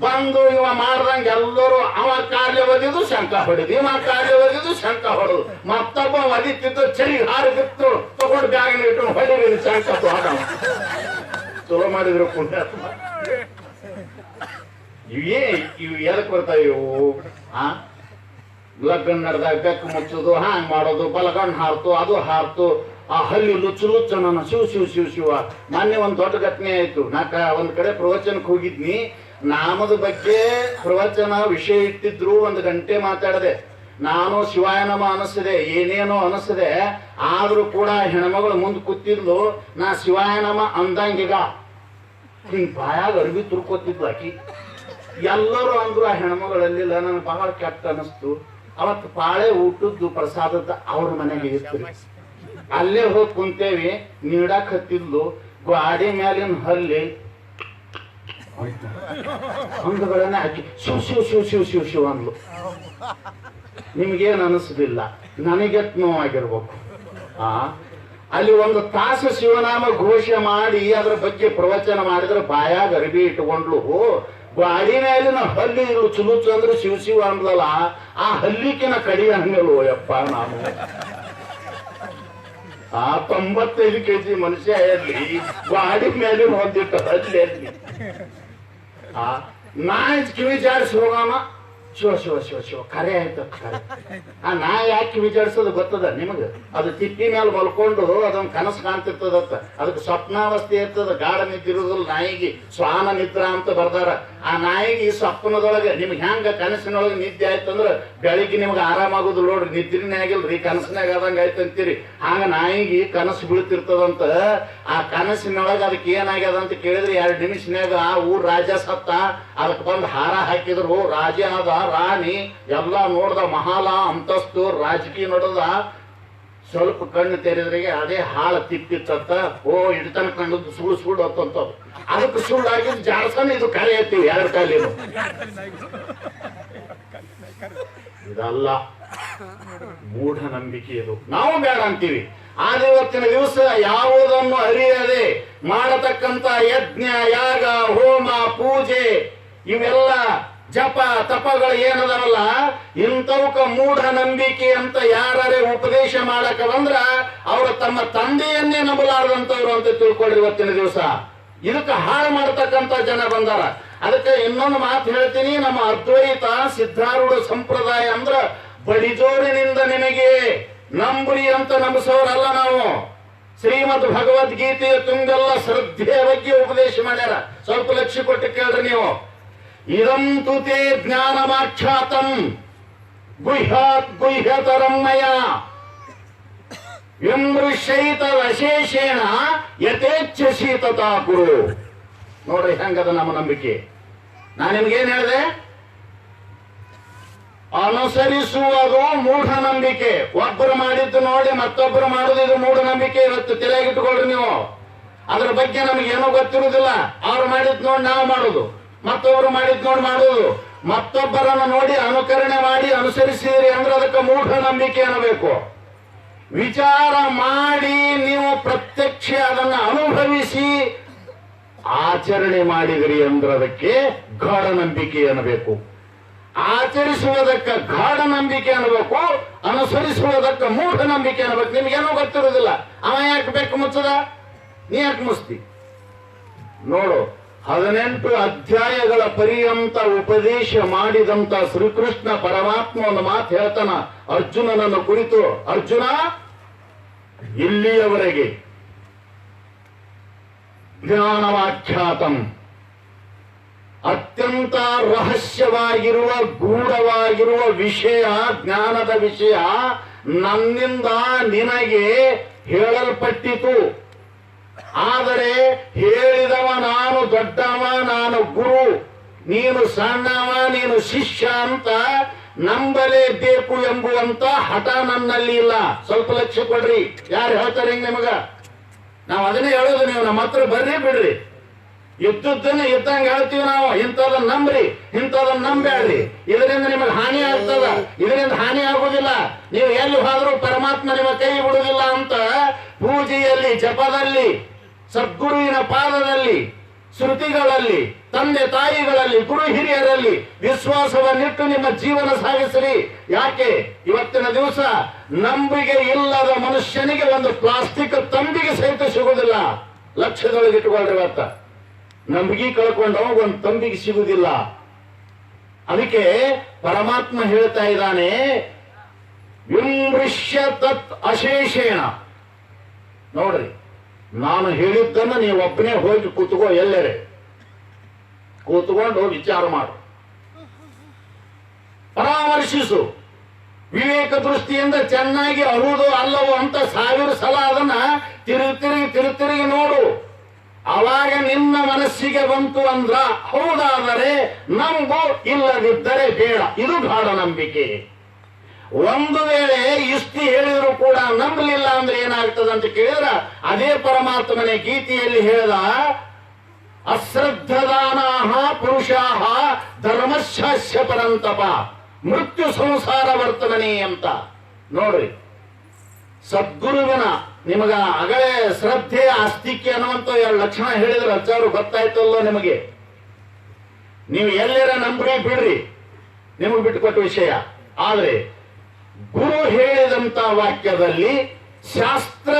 ಬಂದು ಇವ ಮಾಡ್ದಂಗ ಎಲ್ಲರೂ ಅವ ಕಾಲೇ ಒದಿದು ಶಂಕ ಹೊಡಿದು, ಇವ ಕಾಲೇ ಒದಿದು ಶಂಕ ಹೊಡೆದು, ಮತ್ತೊಬ್ಬ ಒದಿತಿದ್ದು ಚಳಿ ಹಾರಿದಿತ್ತು ತಗೊಂಡು ಬ್ಯಾಗಿನ ಇಟ್ಟು ಹೊಡಿರಿ ಶಂಕ ತೋಡ. ಚಲೋ ಮಾಡಿದ್ರು ಪುಣ್ಯಾತ್ಮ. ಇವು ಎದಕ್ ಬರ್ತಾವ ಇವು? ಲಗ್ನ ನಡೆದಾಗ ಬೆಕ್ಕು ಮುಚ್ಚೋದು, ಹ್ಯಾಂಗ್ ಮಾಡೋದು, ಬಲಗಣ್ಣು ಹಾರ್ತು, ಅದು ಹಾರ್ತು, ಆ ಹಲ್ಲಿ ಲುಚ್ಚು ನನ್ನ ಶಿವ. ಮೊನ್ನೆ ಒಂದ್ ದೊಡ್ಡ ಘಟನೆ ಆಯ್ತು. ಒಂದ್ ಕಡೆ ಪ್ರವಚನಕ್ಕೆ ಹೋಗಿದ್ನಿ. ನಾಮದ ಬಗ್ಗೆ ಪ್ರವಚನ ವಿಷಯ ಇಟ್ಟಿದ್ರು. 1 ಗಂಟೆ ಮಾತಾಡದೆ. ನಾನು ಶಿವಾಯ ನಮ ಅನಿಸಿದೆ, ಏನೇನೋ ಅನಿಸಿದೆ. ಆದ್ರೂ ಕೂಡ ಹೆಣ್ಮಗಳು ಮುಂದ್ ಕೂತಿದ್ಲು. ನಾ ಶಿವಾಯ ನಮ ಅಂದಂಗೀಗ ಹಿಂಗ್ ಬಾಯಾಗ ಅರ್ಬಿ ತುರ್ಕೋತಿದ್ಲು ಆಕಿ. ಎಲ್ಲರೂ ಅಂದ್ರು ಆ ಹೆಣ್ಮಗಳಲ್ಲಿಲ್ಲ. ನನಗೆ ಬಹಳ ಕೆಟ್ಟ ಅನಿಸ್ತು. ಅವತ್ತು ಪಾಳೆ ಊಟದ್ದು ಪ್ರಸಾದದ ಅವ್ರ ಮನೆಗೆ ಇರ್ತೀರಿ. ಅಲ್ಲೇ ಹೋಗಿ ಕುಂತೇವಿ. ನೀಡಾಕ್ ಹತ್ತಿದ್ಲು. ಗಾಡಿ ಮ್ಯಾಲಿನ ಹಲ್ಲಿ ಹಂಗಗಳನ್ನ ಹಾಕಿ ಶಿವ ಅಂದ್ಲು. ನಿಮ್ಗೇನ್ ಅನಿಸುದಿಲ್ಲ, ನನಗೆತ್ ನೋವಾಗಿರ್ಬೇಕು. ಅಲ್ಲಿ 1 ತಾಸು ಶಿವನಾಮ ಘೋಷೆ ಮಾಡಿ ಅದ್ರ ಬಗ್ಗೆ ಪ್ರವಚನ ಮಾಡಿದ್ರೆ ಬಾಯಾಗ ಅರಿವಿ ಇಟ್ಕೊಂಡ್ಲು. ಗಾಡಿ ಮೇಲಿನ ಹಲ್ಲಿ ಚುಲುಚು ಅಂದ್ರೆ ಶಿವ ಅಂದ್ಲಲ್ಲ, ಆ ಹಲ್ಲಿಕಿನ ಕಡಿ ಹಂಗಲ್ವೋ ಯಪ್ಪ. ನಾನು 95 kg ಮನುಷ್ಯ ಎಲ್ಲಿ ಗಾಡಿ ಮೇಲೆ ಹೊಂದಿಟ್ಟು ಹಲ್ಲಿ ಎಲ್ಲಿ? ನಾ ಕಿವಿ ಜಾಡಿಸಿ ಹೋಗೋಣ. ಶಿವ ಕರೆ ಆಯ್ತು ಕರೆ. ನಾ ಯಾಕೆ ವಿಚಾರಿಸೋದು ಗೊತ್ತದ ನಿಮಗ? ಅದು ತಿಪ್ಪಿ ಮೇಲೆ ಮಲ್ಕೊಂಡು ಅದೊಂದು ಕನಸು ಕಾಣ್ತಿರ್ತದತ್ತ, ಅದಕ್ಕೆ ಸ್ವಪ್ನಾವಸ್ಥೆ ಇರ್ತದ, ಗಾಢ ನಿದ್ದೆ ಇರುದಿಲ್ಲ. ನಾಯಿಗೆ ಶ್ವಾನ ನಿದ್ರಾ ಅಂತ ಬರ್ದಾರ. ಆ ನಾಯಿಗೆ ಸ್ವಪ್ನದೊಳಗೆ ನಿಮ್ಗೆ ಹೆಂಗ ಕನಸಿನೊಳಗೆ ನಿದ್ದೆ ಆಯ್ತಂದ್ರ ಬೆಳಿಗ್ಗೆ ನಿಮ್ಗೆ ಆರಾಮಾಗೋದು ನೋಡ್ರಿ, ನಿದ್ರಿನೇ ಆಗಿಲ್ರಿ, ಕನಸಿನಾಗ ಆದಂಗ ಆಯ್ತು ಅಂತೀರಿ. ಹಂಗ ನಾಯಿಗೆ ಕನಸು ಬೀಳ್ತಿರ್ತದಂತ. ಆ ಕನಸಿನೊಳಗೆ ಅದಕ್ಕೆ ಏನಾಗ್ಯದ ಅಂತ ಕೇಳಿದ್ರೆ 2 ನಿಮಿಷನ್ಯಾಗ ಆ ಊರ್ ರಾಜ ಸತ್ತ, ಅದಕ್ಕೆ ಬಂದು ಹಾರ ಹಾಕಿದ್ರು, ರಾಜ ಆದ, ರಾಣಿ ಎಲ್ಲ ನೋಡ್ದ, ಮಹಾಲ ಅಂತಸ್ತು ರಾಜಕೀಯ ನೋಡದ. ಸ್ವಲ್ಪ ಕಣ್ಣು ತೆರೆದ್ರಿಗೆ ಅದೇ ಹಾಳ ತಿಪ್ಪಿತ್ತಂತ. ಇಡ್ತನ ಕಂಡದ್ದು ಸುಳ್ಳು ಅಂತಂತ. ಅದಕ್ಕೆ ಸುಳ್ಳಾಗಿದ್ದು ಜಾಡ್ಸನ್ ಇದು ಕರೆ ಐತಿವಿ 2 ಕಾಲಿನು. ಇದಲ್ಲ ಮೂಢನಂಬಿಕೆ, ಇದು ನಾವು ಬೇಡ ಅಂತೀವಿ. ಆದ್ರೆ ಇವತ್ತಿನ ದಿವಸ ಯಾವುದನ್ನು ಅರಿಯದೆ ಮಾಡತಕ್ಕಂತ ಯಜ್ಞ, ಯಾಗ, ಹೋಮ, ಪೂಜೆ, ಇವೆಲ್ಲ ಜಪ ತಪಗಳು ಏನದವಲ್ಲ, ಇಂಥವಕ್ಕ ಮೂಢನಂಬಿಕೆ ಅಂತ ಯಾರೇ ಉಪದೇಶ ಮಾಡಕ ಬಂದ್ರ ಅವರು ತಮ್ಮ ತಂದೆಯನ್ನೇ ನಂಬಲಾರದಂತವ್ರು ಅಂತ ತಿಳ್ಕೊಳ್ಳಿ. ಇವತ್ತಿನ ದಿವಸ ಇದಕ್ಕೆ ಹಾಳು ಮಾಡತಕ್ಕಂತ ಜನ ಬಂದಾರ. ಅದಕ್ಕೆ ಇನ್ನೊಂದು ಮಾತು ಹೇಳ್ತೀನಿ, ನಮ್ಮ ಅದ್ವೈತ ಸಿದ್ಧಾರೂಢ ಸಂಪ್ರದಾಯ ಅಂದ್ರ ಬಡಿಜೋರಿನಿಂದ ನಿಮಗೆ ನಂಬುರಿ ಅಂತ ನಂಬಿಸೋರಲ್ಲ ನಾವು. ಶ್ರೀಮದ್ ಭಗವದ್ಗೀತೆಯ ತುಂಬೆಲ್ಲ ಶ್ರದ್ಧೆಯ ಬಗ್ಗೆ ಉಪದೇಶ ಮಾಡ್ಯಾರ. ಸ್ವಲ್ಪ ಲಕ್ಷ್ಯ ಕೊಟ್ಟು ಕೇಳ್ರಿ ನೀವು. ಇದಂತು ತೇ ಜ್ಞಾನಮಾಖ್ಯಾತಂ ಗುಹ್ಯಾತ್ ಗುಹ್ಯತರಮ್ಮಯ ವಿಮೃಶೈತರಶೇಷೇಣ ಯಥೇಚ್ಛಸೀತತಾ ಕುರು. ನೋಡ್ರಿ ಹೆಂಗದ ನಮ್ಮ ನಂಬಿಕೆ. ನಾನು ನಿಮ್ಗೇನ್ ಹೇಳಿದೆ? ಅನುಸರಿಸುವುದು ಮೂಢನಂಬಿಕೆ. ಒಬ್ಬರು ಮಾಡಿದ್ದು ನೋಡಿ ಮತ್ತೊಬ್ಬರು ಮಾಡುದು ಇದು ಮೂಢನಂಬಿಕೆ. ಇವತ್ತು ತಲೆಯಾಗಿಟ್ಟುಕೊಳ್ರಿ ನೀವು. ಅದ್ರ ಬಗ್ಗೆ ನಮಗೇನೋ ಗೊತ್ತಿರುವುದಿಲ್ಲ. ಅವ್ರು ಮಾಡಿದ್ ನೋಡಿ ನಾವು ಮಾಡುದು, ಮತ್ತೊಬ್ರು ಮಾಡಿದ್ ನೋಡಿ ಮಾಡುದು. ಮತ್ತೊಬ್ಬರನ್ನು ನೋಡಿ ಅನುಕರಣೆ ಮಾಡಿ ಅನುಸರಿಸಿದ್ರಿ ಅಂದ್ರೆ ಅದಕ್ಕೆ ಮೂಢನಂಬಿಕೆ ಅನ್ನಬೇಕು. ವಿಚಾರ ಮಾಡಿ ನೀವು ಪ್ರತ್ಯಕ್ಷ ಅದನ್ನು ಅನುಭವಿಸಿ ಆಚರಣೆ ಮಾಡಿದ್ರಿ ಅಂದ್ರೆ ಅದಕ್ಕೆ ಗಾಢ ನಂಬಿಕೆ ಅನ್ನಬೇಕು. ಆಚರಿಸುವುದಕ್ಕೆ ಗಾಢ ನಂಬಿಕೆ ಅನ್ನಬೇಕು, ಅನುಸರಿಸುವುದಕ್ಕೆ ಮೂಢನಂಬಿಕೆ ಅನ್ನಬೇಕು. ನಿಮ್ಗೇನೋ ಗೊತ್ತಿರುವುದಿಲ್ಲ. ಅವ ಯಾಕೆ ಬೇಕು ಮುಚ್ಚದ, ನೀ ಯಾಕೆ ಮುಚ್ತಿ? ನೋಡು, 18 ಅಧ್ಯಾಯಗಳ ಪರ್ಯಂತ ಉಪದೇಶ ಮಾಡಿದಂತ ಶ್ರೀಕೃಷ್ಣ ಪರಮಾತ್ಮ ಒಂದು ಮಾತು ಹೇಳ್ತಾನ ಅರ್ಜುನನನ್ನು ಕುರಿತು. ಅರ್ಜುನ, ಇಲ್ಲಿಯವರೆಗೆ ಜ್ಞಾನವಾಖ್ಯಾತಂ, ಅತ್ಯಂತ ರಹಸ್ಯವಾಗಿರುವ ಗೂಢವಾಗಿರುವ ವಿಷಯ, ಜ್ಞಾನದ ವಿಷಯ ನನ್ನಿಂದ ನಿನಗೆ ಹೇಳಲ್ಪಟ್ಟಿತು. ಆದರೆ ಹೇಳಿದವ ನಾನು ದೊಡ್ಡವ, ನಾನು ಗುರು, ನೀನು ಸಣ್ಣವ, ನೀನು ಶಿಷ್ಯ ಅಂತ ನಂಬಲೇಬೇಕು ಎಂಬುವಂತ ಹಠ ನನ್ನಲ್ಲಿ ಇಲ್ಲ. ಸ್ವಲ್ಪ ಲಕ್ಷ್ಯ ಕೊಡ್ರಿ. ಯಾರು ಹೇಳ್ತಾರೆ ಹಿಂಗ್ ನಿಮಗ? ನಾವು ಅದನ್ನೇ ಹೇಳೋದು. ನೀವು ನಮ್ಮ ಹತ್ರ ಬರ್ರಿ ಬಿಡ್ರಿ, ಇದ್ದದ್ದನ್ನ ಇದ್ದಂಗೆ ಹೇಳ್ತೀವಿ ನಾವು. ಇಂಥದನ್ನ ನಂಬ್ರಿ, ಇಂಥದನ್ನ ನಂಬ್ಯಾಡ್ರಿ. ಇದರಿಂದ ನಿಮಗೆ ಹಾನಿ ಆಗ್ತದ, ಇದರಿಂದ ಹಾನಿ ಆಗುದಿಲ್ಲ. ನೀವು ಎಲ್ಲಿ ಹೋದ್ರೂ ಪರಮಾತ್ಮ ನಿಮ್ಮ ಕೈ ಬಿಡುವುದಿಲ್ಲ ಅಂತ ಪೂಜೆಯಲ್ಲಿ, ಜಪದಲ್ಲಿ, ಸದ್ಗುರುವಿನ ಪಾದದಲ್ಲಿ, ಶ್ರುತಿಗಳಲ್ಲಿ, ತಂದೆ ತಾಯಿಗಳಲ್ಲಿ, ಗುರು ಹಿರಿಯರಲ್ಲಿ ವಿಶ್ವಾಸವನ್ನಿಟ್ಟು ನಿಮ್ಮ ಜೀವನ ಸಾಗಿಸಿರಿ. ಯಾಕೆ ಇವತ್ತಿನ ದಿವಸ ನಂಬಿಕೆ ಇಲ್ಲದ ಮನುಷ್ಯನಿಗೆ ಒಂದು ಪ್ಲಾಸ್ಟಿಕ್ ತಂಬಿಗೆ ಸಹಿತ ಸಿಗುವುದಿಲ್ಲ. ಲಕ್ಷ್ಯದೊಳಗೆ ಇಟ್ಟುಕೊಳ್ರಿ. ಇವತ್ತ ನಂಬಿಕೆ ಕಳ್ಕೊಂಡವ ಒಂದು ತಂಬಿಗೆ ಸಿಗುವುದಿಲ್ಲ. ಅದಕ್ಕೆ ಪರಮಾತ್ಮ ಹೇಳ್ತಾ ಇದ್ದಾನೆ, ವಿಮೃಶ್ಯ ತತ್ ಅಶೇಷೇಣ. ನೋಡ್ರಿ, ನಾನು ಹೇಳಿದ್ದನ್ನು ನೀವು ಒಬ್ಬನೇ ಹೋಗಿ ಕೂತ್ಕೋ, ಎಲ್ಲರೇ ಕೂತ್ಕೊಂಡು ವಿಚಾರ ಮಾಡು, ಪರಾಮರ್ಶಿಸು, ವಿವೇಕ ದೃಷ್ಟಿಯಿಂದ ಚೆನ್ನಾಗಿ ಅರುವುದು ಅಲ್ಲವೋ ಅಂತ 1000 ಸಲ ಅದನ್ನ ತಿರುಗಿ ನೋಡು. ಅವಾಗ ನಿನ್ನ ಮನಸ್ಸಿಗೆ ಬಂತು ಅಂದ್ರ ಹೌದಾದರೆ ನಂಬು, ಇಲ್ಲದಿದ್ದರೆ ಬೇಡ. ಇದು ಗಾಢ ನಂಬಿಕೆ. ಒಂದು ವೇಳೆ ಇಷ್ಟು ಹೇಳಿದ್ರು ಕೂಡ ನಂಬಲಿಲ್ಲ ಅಂದ್ರೆ ಏನಾಗ್ತದೆ ಅಂತ ಕೇಳಿದ್ರ, ಅದೇ ಪರಮಾತ್ಮನೇ ಗೀತೆಯಲ್ಲಿ ಹೇಳಿದ, ಅಶ್ರದ್ಧದಾನಾಹ ಪುರುಷಾಹ ಧರ್ಮಶಾಸ್ಯ ಪರಂತಪ ಮೃತ್ಯು ಸಂಸಾರ ವರ್ತಮನೆ ಅಂತ. ನೋಡ್ರಿ, ಸದ್ಗುರುವಿನ ನಿಮಗ ಅಗಳೇ ಶ್ರದ್ಧೆ ಆಸ್ತಿಕ್ಯ ಅನ್ನುವಂತ 2 ಲಕ್ಷಣ ಹೇಳಿದ್ರೆ ಹಚ್ಚಾರು ಗೊತ್ತಾಯ್ತಲ್ಲೋ ನಿಮಗೆ. ನೀವು ಎಲ್ಲರ ನಂಬ್ರಿ ಬಿಡ್ರಿ, ನಿಮಗೆ ಬಿಟ್ಟುಕೊಟ್ಟ ವಿಷಯ. ಆದ್ರೆ ಗುರು ಹೇಳಿದಂತ ವಾಕ್ಯದಲ್ಲಿ, ಶಾಸ್ತ್ರ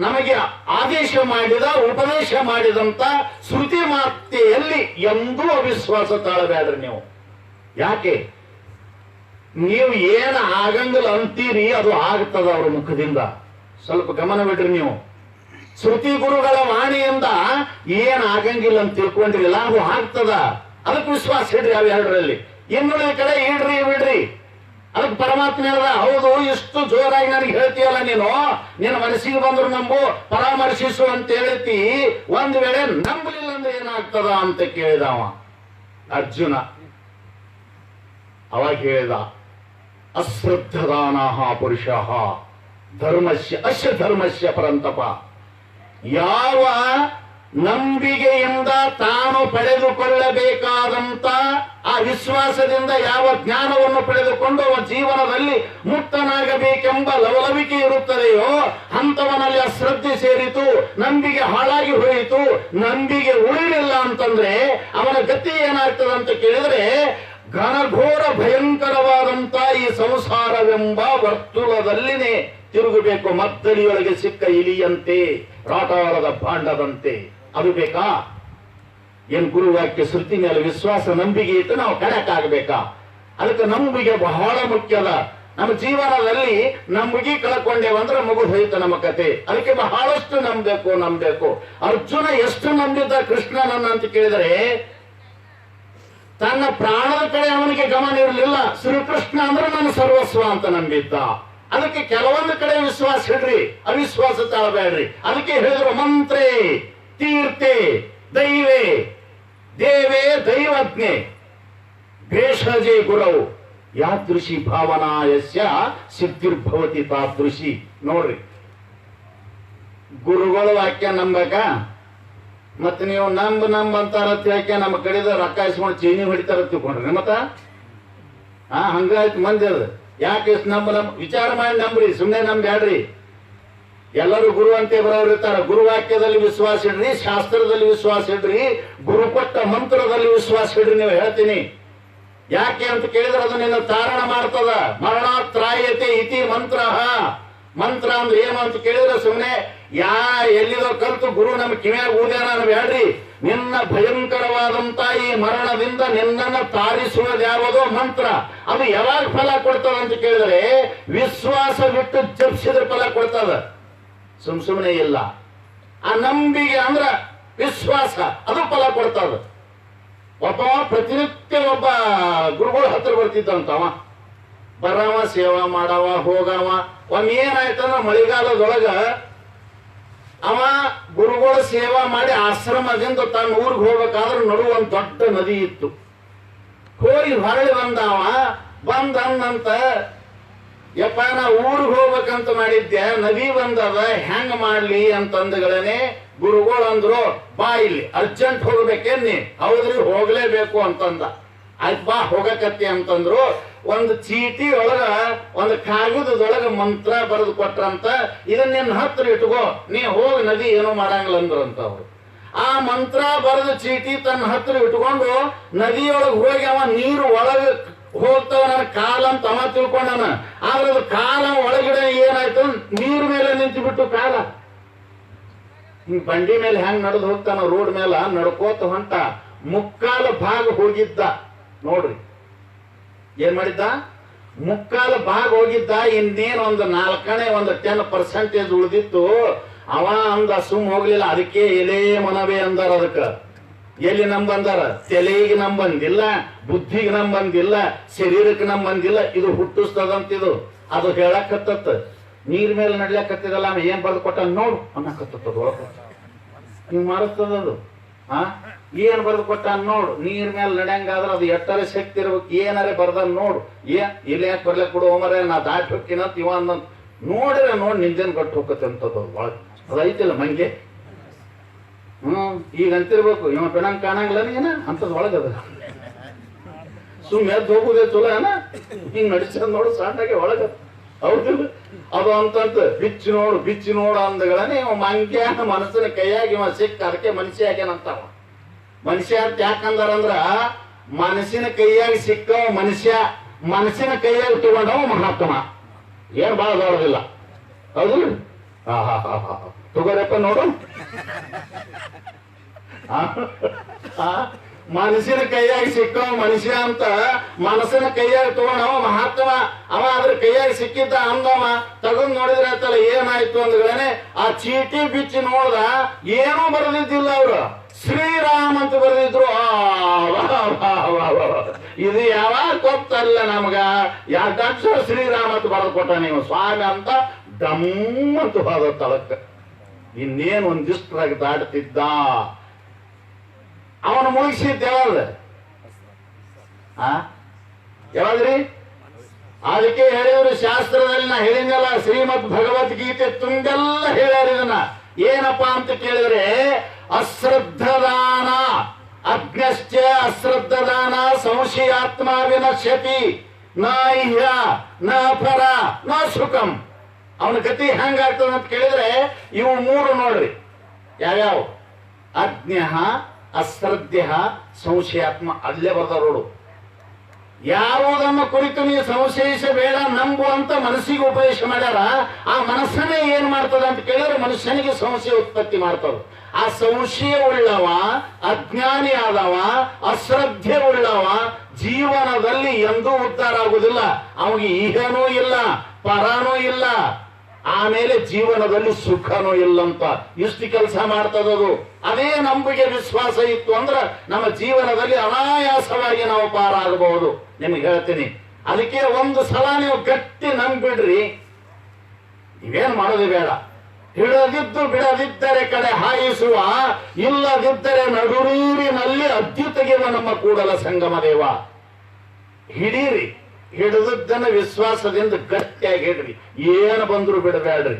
ನಮಗೆ ಆದೇಶ ಮಾಡಿದ, ಉಪದೇಶ ಮಾಡಿದಂತ ಶ್ರುತಿ ಮಾತೆಯಲ್ಲಿ ಎಂದೂ ಅವಿಶ್ವಾಸ ತಾಳಬೇಡ್ರಿ ನೀವು. ಯಾಕೆ? ನೀವು ಏನ್ ಆಗಂಗಿಲ್ಲ ಅಂತೀರಿ ಅದು ಆಗ್ತದ ಅವ್ರ ಮುಖದಿಂದ. ಸ್ವಲ್ಪ ಗಮನ ಬಿಡ್ರಿ ನೀವು. ಶ್ರುತಿ ಗುರುಗಳ ವಾಣಿಯಿಂದ ಏನ್ ಆಗಂಗಿಲ್ಲ ಅಂತ ತಿಳ್ಕೊಂಡಿರಲಿಲ್ಲ, ಅದು ಆಗ್ತದ. ಅದಕ್ಕೆ ವಿಶ್ವಾಸ ಇಡ್ರಿ. ಅವೆರಡರಲ್ಲಿ ಇನ್ನುಳಿದ ಕಡೆ ಇಡ್ರಿ ಬಿಡ್ರಿ. ಅದಕ್ಕೆ ಪರಮಾತ್ಮ ಹೇಳ್ದ, ಹೌದು ಇಷ್ಟು ಜೋರಾಗಿ ನನಗೆ ಹೇಳ್ತೀಯಲ್ಲ ನೀನು, ನಿನ್ನ ಮನಸ್ಸಿಗೆ ಬಂದ್ರು ನಂಬು, ಪರಾಮರ್ಶಿಸು ಅಂತ ಹೇಳ್ತಿ, ಒಂದ್ ವೇಳೆ ನಂಬಲಿಲ್ಲ ಅಂದ್ರೆ ಏನಾಗ್ತದ ಅಂತ ಕೇಳಿದವ ಅರ್ಜುನ. ಅವಾಗ ಹೇಳಿದ, ಅಶ್ರದ್ಧದಾನಃ ಪುರುಷಃ ಧರ್ಮಸ್ಯ ಅಶ್ಯ ಧರ್ಮಸ್ಯ ಪರಂತಪ. ಯಾವ ನಂಬಿಕೆಯಿಂದ ತಾನು ಪಡೆದುಕೊಳ್ಳಬೇಕಾದಂತ ಆ ವಿಶ್ವಾಸದಿಂದ ಯಾವ ಜ್ಞಾನವನ್ನು ಪಡೆದುಕೊಂಡು ಅವ ಜೀವನದಲ್ಲಿ ಮುಕ್ತನಾಗಬೇಕೆಂಬ ಲವಲವಿಕೆ ಇರುತ್ತದೆಯೋ ಅಂಥವನಲ್ಲಿ ಅಶ್ರದ್ಧೆ ಸೇರಿತು, ನಂಬಿಕೆ ಹಾಳಾಗಿ ಹೋಯಿತು. ನಂಬಿಕೆ ಉಳಿಲಿಲ್ಲ ಅಂತಂದ್ರೆ ಅವನ ಗತಿ ಏನಾಗ್ತದೆ ಅಂತ ಕೇಳಿದ್ರೆ, ಘನಘೋರ ಭಯಂಕರವಾದಂತ ಈ ಸಂಸಾರವೆಂಬ ವರ್ತುಲದಲ್ಲಿನೇ ತಿರುಗಬೇಕು. ಮದ್ದಲಿಯೊಳಗೆ ಸಿಕ್ಕ ಇಲಿಯಂತೆ, ರಾಟಾಳದ ಭಾಂಡದಂತೆ. ಅದು ಬೇಕಾ? ಏನ್ ಗುರುವಾಕ್ಯ ಶ್ರುತಿ ಮೇಲೆ ವಿಶ್ವಾಸ ನಂಬಿಕೆ ಇಟ್ಟು ನಾವು ಕಡಕ್ಕಾಗಬೇಕಾ? ಅದಕ್ಕೆ ನಂಬಿಕೆ ಬಹಳ ಮುಖ್ಯದ. ನಮ್ಮ ಜೀವನದಲ್ಲಿ ನಂಬಿಕೆ ಕಳ್ಕೊಂಡೇವಂದ್ರೆ ಮುಗಿದು ಹೋಯ್ತು ನಮ್ಮ ಕತೆ. ಅದಕ್ಕೆ ಬಹಳಷ್ಟು ನಂಬಬೇಕು. ಅರ್ಜುನ ಎಷ್ಟು ನಂಬಿದ್ದ ಕೃಷ್ಣನನ್ನ ಅಂತ ಕೇಳಿದರೆ, ತನ್ನ ಪ್ರಾಣದ ಕಡೆ ಅವನಿಗೆ ಗಮನ ಇರಲಿಲ್ಲ. ಶ್ರೀಕೃಷ್ಣ ಅಂದ್ರೆ ನನ್ನ ಸರ್ವಸ್ವ ಅಂತ ನಂಬಿದ್ದ. ಅದಕ್ಕೆ ಕೆಲವೊಂದು ಕಡೆ ವಿಶ್ವಾಸ ಇಡ್ರಿ, ಅವಿಶ್ವಾಸ ತಾಳಬೇಡ್ರಿ. ಅದಕ್ಕೆ ಹೇಳಿದ್ರು, ಮಂತ್ರೇ ತೀರ್ಥೆ ದೈವೇ ದೇವೇ ದೈವಜ್ಞೆ ಭೇಷಜೆ ಗುರವು ಯಾದೃಶಿ ಭಾವನಾಯಸ್ಯ ಸಿದ್ಧಿರ್ಭವತಿ ತಾದೃಶಿ. ನೋಡ್ರಿ, ಗುರುಗಳ ವಾಕ್ಯ ನಂಬಕ, ಮತ್ ನೀವು ನಂಬ ಅಂತಾರ ಯಾಕೆ ನಮ್ಮ ಕಡೆದ ರೊಕ್ಕ ಇಸ್ಕೊಂಡು ಚೀನಿ ಹೊಡಿತಾರ ತಿಳ್ಕೊಂಡ್ರಿ ಮತ್ತ ಹಂಗಾಯ್ತು ಮಂದಿ. ಅದು ಯಾಕೆ ನಂಬ ವಿಚಾರ ಮಾಡಿ ನಂಬ್ರಿ, ಸುಮ್ಮನೆ ನಂಬ್ಯಾಡ್ರಿ. ಎಲ್ಲರೂ ಗುರು ಅಂತೆ ಬರೋರು ಇರ್ತಾರ. ಗುರುವಾಕ್ಯದಲ್ಲಿ ವಿಶ್ವಾಸ ಇಡ್ರಿ, ಶಾಸ್ತ್ರದಲ್ಲಿ ವಿಶ್ವಾಸ ಇಡ್ರಿ, ಗುರು ಕೊಟ್ಟ ಮಂತ್ರದಲ್ಲಿ ವಿಶ್ವಾಸ ಇಡ್ರಿ. ನೀವು ಹೇಳ್ತೀನಿ ಯಾಕೆ ಅಂತ ಕೇಳಿದ್ರೆ ಅದು ನಿನ್ನ ತಾರಣ ಮಾಡ್ತದ. ಮರಣಾತ್ರಾಯತೆ ಇತಿ ಮಂತ್ರ. ಮಂತ್ರ ಅಂದ್ರೆ ಏನು ಅಂತ ಕೇಳಿದ್ರೆ ಸುಮ್ಮನೆ ಎಲ್ಲಿದೋ ಕಲ್ತು ಗುರು ನಮ್ ಕಿವ್ಯಾಗ ಊದ್ಯಾನ ಬೇಡ್ರಿ. ನಿನ್ನ ಭಯಂಕರವಾದಂತ ಈ ಮರಣದಿಂದ ನಿನ್ನನ್ನು ತಾರಿಸುವುದು ಯಾವುದೋ ಮಂತ್ರ. ಅದು ಯಾವಾಗ ಫಲ ಕೊಡ್ತದ ಅಂತ ಕೇಳಿದ್ರೆ, ವಿಶ್ವಾಸ ಬಿಟ್ಟು ಜಪಿಸಿದ್ರೆ ಫಲ ಕೊಡ್ತದ, ಸುಮ್ಮನೆ ಇಲ್ಲ. ಆ ನಂಬಿಕೆ ಅಂದ್ರ ವಿಶ್ವಾಸ, ಅದು ಫಲ ಕೊಡ್ತದ. ಒಬ್ಬ ಪ್ರತಿನಿತ್ಯ ಒಬ್ಬ ಗುರುಗಳ ಹತ್ರ ಬರ್ತಿದ್ದಂತವ, ಬರವ ಸೇವಾ ಮಾಡವ ಹೋಗವ. ಏನಾಯ್ತಂದ್ರ ಮಳೆಗಾಲದೊಳಗ ಅವ ಗುರುಗಳ ಸೇವಾ ಮಾಡಿ ಆಶ್ರಮದಿಂದ ತನ್ನ ಊರಿಗೆ ಹೋಗ್ಬೇಕಾದ್ರೆ ನಡುವ ಒಂದು ದೊಡ್ಡ ನದಿ ಇತ್ತು. ಹೋಗಿ ಹೊರಳಿ ಬಂದವ. ಬಂದಂತ, ಯಪ್ಪ ನಾ ಊರಿಗೆ ಹೋಗ್ಬೇಕಂತ ಮಾಡಿದ್ದೆ, ನದಿ ಬಂದದ, ಹೆಂಗ ಮಾಡ್ಲಿ ಅಂತಂದಗಳೇನೆ ಗುರುಗಳು ಅಂದ್ರು, ಬಾ ಇಲ್ಲಿ ಅರ್ಜೆಂಟ್ ಹೋಗ್ಬೇಕೇನಿ. ಹೌದ್ರಿ ಹೋಗ್ಲೇಬೇಕು ಅಂತಂದ. ಆಯ್ತು ಬಾ ಹೋಗಕತ್ತಿ ಅಂತಂದ್ರು. ಒಂದು ಚೀಟಿ ಒಳಗ ಒಂದು ಕಾಗದದೊಳಗ ಮಂತ್ರ ಬರೆದು ಕೊಟ್ರಂತ, ಇದನ್ನ ನಿನ್ನ ಹತ್ರ ಇಟ್ಕೋ, ನೀ ಹೋಗಿ ನದಿ ಏನೋ ಮಾಡಂಗಿಲ್ಲ ಅಂದ್ರಂತ ಅವ್ರು. ಆ ಮಂತ್ರ ಬರೆದ ಚೀಟಿ ತನ್ನ ಹತ್ರ ಇಟ್ಕೊಂಡು ನದಿಯೊಳಗೆ ಹೋಗಿ ಅವ ನೀರು ಒಳಗ ಹೋಗ್ತಾವ ನನ್ನ ಕಾಲ ಅಂತ ಅವ ತಿಳ್ಕೊಂಡನ. ಆದ್ರೆ ಅದು ಕಾಲ ಒಳಗಡೆ ಏನಾಯ್ತು, ನೀರ್ ಮೇಲೆ ನಿಂತು ಬಿಟ್ಟು ಕಾಲ ಹಿಂಗ್ ಬಂಡಿ ಮೇಲೆ ಹೆಂಗ್ ನಡೆದು ಹೋಗ್ತಾನ ರೋಡ್ ಮೇಲೆ ನಡ್ಕೋತ ಹೊಂಟ. ಮುಕ್ಕಾಲ ಭಾಗ ಹೋಗಿದ್ದ ನೋಡ್ರಿ, ಏನ್ ಮಾಡಿದ್ದ, ಮುಕ್ಕಾಲ ಭಾಗ ಹೋಗಿದ್ದ. ಇನ್ನೇನ್ ಒಂದು 10% ಉಳಿದಿತ್ತು. ಅವ ಅಂದ ಸುಮ್ ಹೋಗ್ಲಿಲ್ಲ. ಅದಕ್ಕೆ ಎಲೆ ಮನವೇ ಅಂದಾರ. ಅದಕ್ಕ ಎಲ್ಲಿ ನಂಬಂದಾರ, ತಲೆಗೆ ನಂಬಂದಿಲ್ಲ, ಬುದ್ಧಿಗೆ ನಂಬಂದಿಲ್ಲ, ಶರೀರಕ್ಕೆ ನಂಬಂದಿಲ್ಲ. ಇದು ಹುಟ್ಟಿಸ್ತದಂತಿದು. ಅದು ಹೇಳಕತ್ತ ನೀರ್ ಮೇಲೆ ನಡ್ಲಕತ್ತಿದಲ್ಲ, ಅವ ಏನ್ ಬರೆದು ಕೊಟ್ಟ ನೋಡು ಅನ್ನಕತ್ತದ. ಹಿಂಗ್ ಮಾಡಿಸ್ತದದು. ಏನ್ ಬರೆದು ಕೊಟ್ಟ ನೋಡು. ನೀರ್ ಮೇಲೆ ನಡ್ಯಂಗಾದ್ರ ಅದು ಎಟ್ಟರೆ ಶಕ್ತಿ ಇರ್ಬೇಕು. ಏನಾರೇ ಬರ್ದ ನೋಡು. ಇಲ್ಲಿ ಯಾಕೆ ಬರ್ಲಕ್ ಬಿಡು ಹೋಮರೇ, ನಾ ದಾಟಿ ಹೋಗ್ತೀನಂತ ಇವ ಅಂದ. ನೋಡ್ರೆ ನೋಡಿ ನಿಂದೇನ್ ಗಟ್ಟು ಹೋಗತ್ತೆ ಅಂತದ ಒಳಗೆ. ಅದೈತಿಲ್ಲ ಮಂಗೆ. ಈಗ ಅಂತಿರ್ಬೇಕು, ಇವ ಬೆಣಂಗ್ ಕಾಣಂಗಿಲ್ಲ ಏನ ಅಂತದ್ ಒಳಗದ. ಸುಮ್ ಎದ್ದು ಹೋಗುದೇ ಚಲೋ ಏನ, ಹಿಂಗ್ ನಡಿಸದ್ ನೋಡು ಸಣ್ಣಗೆ ಒಳಗದ. ಹೌದಿಲ್ಲ? ಅದು ಅಂತಂತ ಬಿಚ್ಚಿ ನೋಡು ಅಂದಗಳೇ ಇವ ಮಂಗ್ಯಾನ ಮನಸ್ಸಿನ ಕೈಯಾಗಿ ಇವ ಸಿಕ್ಕ. ಅದಕ್ಕೆ ಮನುಷ್ಯ ಆಗ್ಯಾನಂತಾವ. ಮನುಷ್ಯ ಅಂತ ಯಾಕಂದಾರಂದ್ರ, ಮನಸ್ಸಿನ ಕೈಯಾಗಿ ಸಿಕ್ಕವ ಮನುಷ್ಯ, ಮನಸ್ಸಿನ ಕೈಯಾಗಿ ತಗೊಂಡವ ಮಹಾತ್ಮ. ಏನ್ ಬಾಳ ದೊಡ್ಡದಿಲ್ಲ. ಹೌದಿಲ್ಲ? ತಗೋರಪ್ಪ ನೋಡು. ಮನಸ್ಸಿನ ಕೈಯಾಗಿ ಸಿಕ್ಕವ ಮನುಷ್ಯ ಅಂತ ಮನಸ್ಸಿನ ಕೈಯಾಗಿ ತಗೊಂಡವ ಮಹಾತ್ಮ. ಅವ ಅದ್ರ ಕೈಯಾಗಿ ಸಿಕ್ಕಿದ್ದ ಅಂದವ ತಗೊಂಡ್ ನೋಡಿದ್ರೆ ಆತಲ್ಲ ಏನಾಯ್ತು ಅಂದ್ಗಳೇನೆ ಆ ಚೀಟಿ ಬಿಚ್ಚಿ ನೋಡ್ದ ಏನೂ ಬರೆದಿದ್ದಿಲ್ಲ ಅವ್ರು, ಶ್ರೀರಾಮ್ ಅಂತ ಬರೆದಿದ್ರು. ಇದು ಯಾವಾಗ ಗೊತ್ತಲ್ಲ ನಮ್ಗ, ಯಾಕಕ್ಷರ ಶ್ರೀರಾಮ್ ಅಂತ ಬರೆದು ಕೊಟ್ಟ ನೀವು ಸ್ವಾಮಿ ಅಂತ ದಮ್ಮಂತ ಹೋದ ತಳಕ್ಕ. ಇನ್ನೇನು ಒಂದಿಷ್ಟ್ರಾಗ ದಾಟ್ತಿದ್ದ. ಅವನು ಮುಗಿಸಿದ್ದ ಯಾವಾಗ್ರಿ? ಅದಕ್ಕೆ ಹೇಳಿದ್ರು ಶಾಸ್ತ್ರದಲ್ಲಿ ನಾ ಹೇಳಿದ್ನಲ್ಲ, ಶ್ರೀಮದ್ ಭಗವದ್ಗೀತೆ ತುಂಬೆಲ್ಲ ಹೇಳ್ಯಾರ ಇದನ್ನ. ಏನಪ್ಪಾ ಅಂತ ಕೇಳಿದ್ರೆ ಅಶ್ರದ್ಧದಾನ ಅಜ್ಞಶ್ಚ ಅಶ್ರದ್ಧದಾನ ಸಂಶಯಾತ್ಮ ವಿನಶ್ಯತಿ ನ ಇಹ್ಯ ನ ಪರ ನ ಸುಖಂ. ಅವನ ಗತಿ ಹೆಂಗಾಗ್ತದ ಅಂತ ಕೇಳಿದ್ರೆ ಇವು ಮೂರು ನೋಡ್ರಿ ಯಾವ್ಯಾವ: ಅಜ್ಞ, ಅಶ್ರದ್ಧ, ಸಂಶಯಾತ್ಮ. ಅಲ್ಲೇ ಬರ್ತಾರೋಡು. ಯಾವುದನ್ನು ಕುರಿತು ನೀವು ಸಂಶಯಿಸಬೇಡ, ನಂಬು ಅಂತ ಮನಸ್ಸಿಗೆ ಉಪದೇಶ ಮಾಡ್ಯಾರ. ಆ ಮನಸ್ಸನ್ನೇ ಏನ್ ಮಾಡ್ತದ ಅಂತ ಕೇಳಿದ್ರೆ ಮನುಷ್ಯನಿಗೆ ಸಂಶಯ ಉತ್ಪತ್ತಿ ಮಾಡ್ತದ. ಆ ಸಂಶಯ ಉಳ್ಳವ, ಅಜ್ಞಾನಿ ಆದವ, ಅಶ್ರದ್ಧೆ ಉಳ್ಳವ ಜೀವನದಲ್ಲಿ ಎಂದೂ ಉದ್ಧಾರ ಆಗುವುದಿಲ್ಲ. ಅವನಿಗೆ ಈಗನೂ ಇಲ್ಲ, ಪರನೂ ಇಲ್ಲ, ಆಮೇಲೆ ಜೀವನದಲ್ಲಿ ಸುಖನೂ ಇಲ್ಲಂತ ಇಷ್ಟು ಕೆಲಸ ಮಾಡ್ತದದು. ಅದೇ ನಂಬಿಕೆ ವಿಶ್ವಾಸ ಇತ್ತು ಅಂದ್ರೆ ನಮ್ಮ ಜೀವನದಲ್ಲಿ ಅನಾಯಾಸವಾಗಿ ನಾವು ಪಾರಾಗಬಹುದು. ನಿಮ್ಗೆ ಹೇಳ್ತೀನಿ, ಅದಕ್ಕೆ ಒಂದು ಸಲ ನೀವು ಗಟ್ಟಿ ನಂಬಿಡ್ರಿ, ನೀವೇನ್ ಮಾಡೋದು ಬೇಡ. ಹಿಡದಿದ್ದು ಬಿಡದಿದ್ದರೆ ಕಡೆ ಹಾಯಿಸುವ, ಇಲ್ಲದಿದ್ದರೆ ನಡುನೀರಿನಲ್ಲಿ ಅದ್ದಿ ತೆಗೆಯುವ ನಮ್ಮ ಕೂಡಲ ಸಂಗಮ ದೇವ. ಹಿಡೀರಿ, ಹಿಡಿದದ್ದನ್ನ ವಿಶ್ವಾಸದಿಂದ ಗಟ್ಟಿಯಾಗಿ ಹಿಡ್ರಿ, ಏನು ಬಂದ್ರು ಬಿಡಬೇಡ್ರಿ.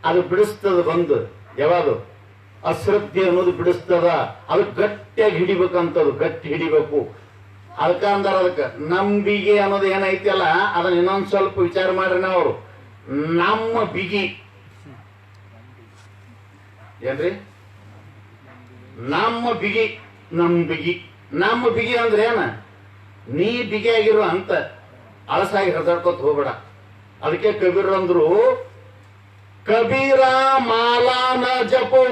ಅದು ಬಿಡಿಸ್ತದ ಬಂದು ಯಾವಾಗ ಅಶ್ರದ್ಧೆ ಅನ್ನೋದು ಬಿಡಿಸ್ತದ, ಅದು ಗಟ್ಟಿಯಾಗಿ ಹಿಡಿಬೇಕಂತದು, ಗಟ್ಟಿ ಹಿಡಿಬೇಕು. ಅದಕ್ಕಂದ್ರ ಅದಕ್ಕೆ ನಂಬಿಕೆ ಅನ್ನೋದು ಏನೈತಿಯಲ್ಲ ಅದನ್ನ ಇನ್ನೊಂದ್ ಸ್ವಲ್ಪ ವಿಚಾರ ಮಾಡ್ರಿ. ನಾವು ನಮ್ಮ ಬಿಗಿ ಏನ್ರಿ? ನಮ್ಮ ಬಿಗಿ, ನಮ್ಮ ಬಿಗಿ ಅಂದ್ರೆ ಏನ? ನೀ ಬಿಗಿಯಾಗಿರು ಅಂತ ಅಳಸಾಗಿ ಹರಿದಾಡ್ಕೊತ ಹೋಗ್ಬೇಡ. ಅದಕ್ಕೆ ಕಬೀರ್ ಅಂದ್ರು, ಕಬೀರ ಮಾಲಾ ನ ಜಪೋ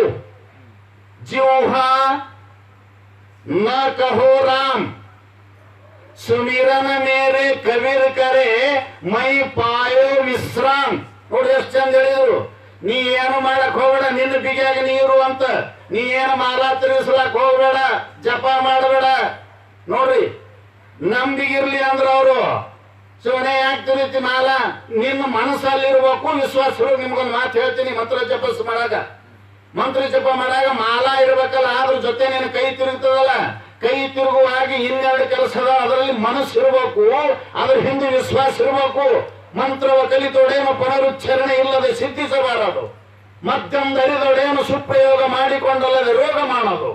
ಜಿವ್ಹಾ ನ ಕಹೋ ರಾಮ್, ಸುಮಿರನ ಮೇರೆ ಕಬೀರ್ ಕರೆ ಮೈ ಪಾಯೋ ವಿಶ್ರಾಮ್. ನೋಡಿ ಎಷ್ಟು ಚಂದ ಹೇಳಿದ್ರು. ನೀ ಏನು ಮಾಡಕ್ ಹೋಗ್ಬೇಡ, ನಿನ್ನ ಬಿಗಿಯಾಗಿ ನೀರು ಅಂತ. ನೀ ಏನು ಮಾಲಾ ತಿರುಗಿಸ್ಲಾಕ್ ಹೋಗ್ಬೇಡ, ಜಪ ಮಾಡಬೇಡ. ನೋಡ್ರಿ, ನಂಬಿಗಿರ್ಲಿ ಅಂದ್ರ ಅವರು ಸುಮ್ಮನೆ ಯಾಕೆ ತಿರುತಿ ಮಾಲ? ನಿನ್ನ ಮನಸ್ಸಲ್ಲಿರ್ಬೇಕು ವಿಶ್ವಾಸ. ನಿಮ್ಗೊಂದು ಮಾತು ಹೇಳ್ತೀನಿ, ಮಂತ್ರ ಜಪ ಮಾಡಾಗ ಮಾಲಾ ಇರ್ಬೇಕಲ್ಲ, ಅದ್ರ ಜೊತೆ ನಿನ್ನ ಕೈ ತಿರುಗ್ತದಲ್ಲ, ಕೈ ತಿರುಗುವಾಗ ಇನ್ನೆರಡು ಕೆಲಸದ, ಅದರಲ್ಲಿ ಮನಸ್ಸು ಇರಬೇಕು, ಅದ್ರ ಹಿಂದೆ ವಿಶ್ವಾಸ ಇರಬೇಕು. ಮಂತ್ರವ ಕಲಿತೋಡೇನು ಪುನರುಚ್ಚಾರಣೆ ಇಲ್ಲದೆ ಸಿದ್ಧಿಸಬಾರದು. ಮದ್ದೆಂದರಿದೊಡೇನು ಸುಪ್ರಯೋಗ ಮಾಡಿಕೊಂಡಲ್ಲದೆ ರೋಗ ಮಾಡೋದು.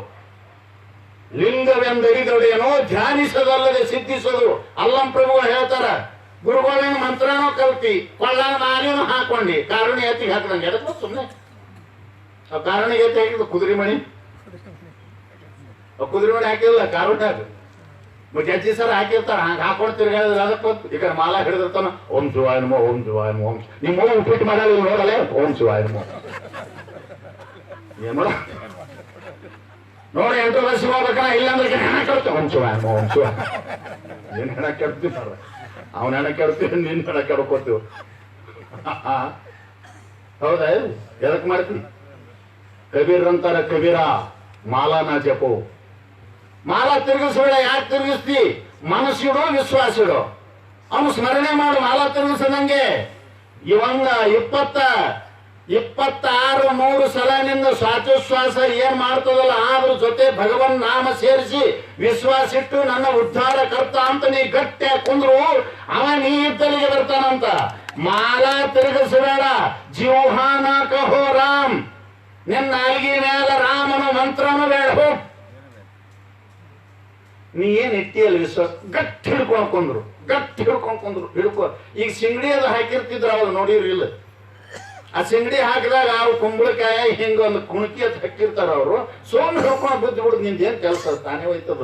ಲಿಂಗವೆಂದರಿದೊಡೇನೋ ಧ್ಯಾನಿಸದಲ್ಲದೆ ಸಿದ್ಧಿಸೋದು. ಅಲ್ಲಂ ಪ್ರಭು ಹೇಳ್ತಾರ, ಗುರುಗಳಿನ ಮಂತ್ರನೂ ಕಲ್ತಿ ಕೊಳ್ಳ ನಾನೇನು ಹಾಕೊಂಡಿ ಕಾರುಣಿ ಎತ್ತಿಗೆ ಹಾಕಿದಂಗೆ ಎಡಕ್ಕೆ ಸುಮ್ಮನೆ ಆ ಕಾರಣಿಗೆ ಎತ್ತಿ ಹಾಕಿದ್ದು ಕುದುರೆ ಮಣಿ ಹಾಕಿಲ್ಲ, ಕಾರುಣಿ ಹಾಕಿ ಜಡ್ಜಿ ಸರ್ ಹಾಕಿರ್ತಾರ, ಹಂಗ ಹಾಕೊಂಡು ತಿರ್ಗಾಡಿದ್ರೆ ಅದಕ್ಕೆ ಈಗ ಮಾಲಾ ಹಿಡಿದಿರ್ತಾನ. ಓಂ ಶಿವಾಯ ನಮೋ, ಓಂ ಶಿವಾಯ ನಮೋ. ನಿಮ್ಮ ಉಪ್ಪಿಟ್ಟು ಮಾಡಲ್ಲ ನೋಡಲ್ಲ, ಓಂ ಶಿವಾಯ ನಮೋ. ಏನ್ ಮಾಡ ನೋಡಿ, 8 ವರ್ಷ ಹೋಗ್ಬೇಕಲ್ಲ, ಇಲ್ಲಾಂದ್ರೆ ಹೆಣ ಕೆಡ್ತೇವೆ. ಓಂ ಶಿವಾಯ ನಮೋ, ಓಂ ಶಿವಾಯ. ಏನ್ ಹೆಣ ಕೆಡ್ತೀವಿ ಮಾಡ, ಅವನ ಹೆಣ ಕೆಡ್ತೀವಿ, ನಿನ್ ಹೆಣ ಕೆಡ್ಕೋತೀವಿ. ಹೌದಾ? ಎದಕ್ ಮಾಡ್ತೀವಿ? ಕಬೀರ್ ಅಂತಾರ, ಕಬೀರ ಮಾಲಾನ ಜಪೋ. ಮಾಲಾ ತಿರುಗಿಸ್ಬೇಡ. ಯಾಕೆ ತಿರುಗಿಸ್ತಿ? ಮನಸ್ಸಿಡು, ವಿಶ್ವಾಸ ಇಡು, ಅವನು ಸ್ಮರಣೆ ಮಾಡು. ಮಾಲಾ ತಿರುಗಿಸದಂಗೆ ಇವಂಗ 26 ಸಲ ನಿಂದ ಶ್ವಾಸೋಚ್ಛ್ವಾಸ ಏನ್ ಮಾಡ್ತದಲ್ಲ, ಅದ್ರ ಜೊತೆ ಭಗವನ್ ನಾಮ ಸೇರಿಸಿ ವಿಶ್ವಾಸ ಇಟ್ಟು ನನ್ನ ಉದ್ಧಾರ ಕರ್ತ ಅಂತ ನೀ ಗಟ್ಟಿ ಕುಂದ್ರು ಅವ ನೀ ಇದ್ದಲ್ಲಿಗೆ ಬರ್ತಾನಂತ. ಮಾಲಾ ತಿರುಗಿಸಬೇಡ. ಜಿವ್ಹಾನ ಕಹೋ ರಾಮ್, ನಿನ್ನ ನಾಲ್ಗಿ ಮೇಲೆ ರಾಮನ ಮಂತ್ರನು ಬೇಡ. ನೀ ಏನ್ ಇಟ್ಟಿಯಲ್ಲ ವಿಶ್ವಾಸ, ಗಟ್ಟಿ ಹಿಡ್ಕೊಂಡ್ಕೊಂಡ್ರು, ಹಿಡ್ಕೊ. ಈಗ ಸಿಂಗಡಿ ಅದು ಹಾಕಿರ್ತಿದ್ರು, ಅವಾಗ ನೋಡಿರ್ಲಿಲ್ಲ. ಆ ಸಿಂಗಡಿ ಹಾಕಿದಾಗ ಅವ್ರು ಕುಂಬಳಕಾಯ ಹಿಂಗ ಒಂದು ಕುಣಕಿ ಅಂತ ಹಾಕಿರ್ತಾರ. ಅವರು ಸೋಮ್ ಹಿಡ್ಕೊಂಡು ಬಿದ್ದು ಬಿಡುದು, ನಿಂದೇನ್ ಕೆಲಸ ತಾನೇ ಹೋಯ್ತದ.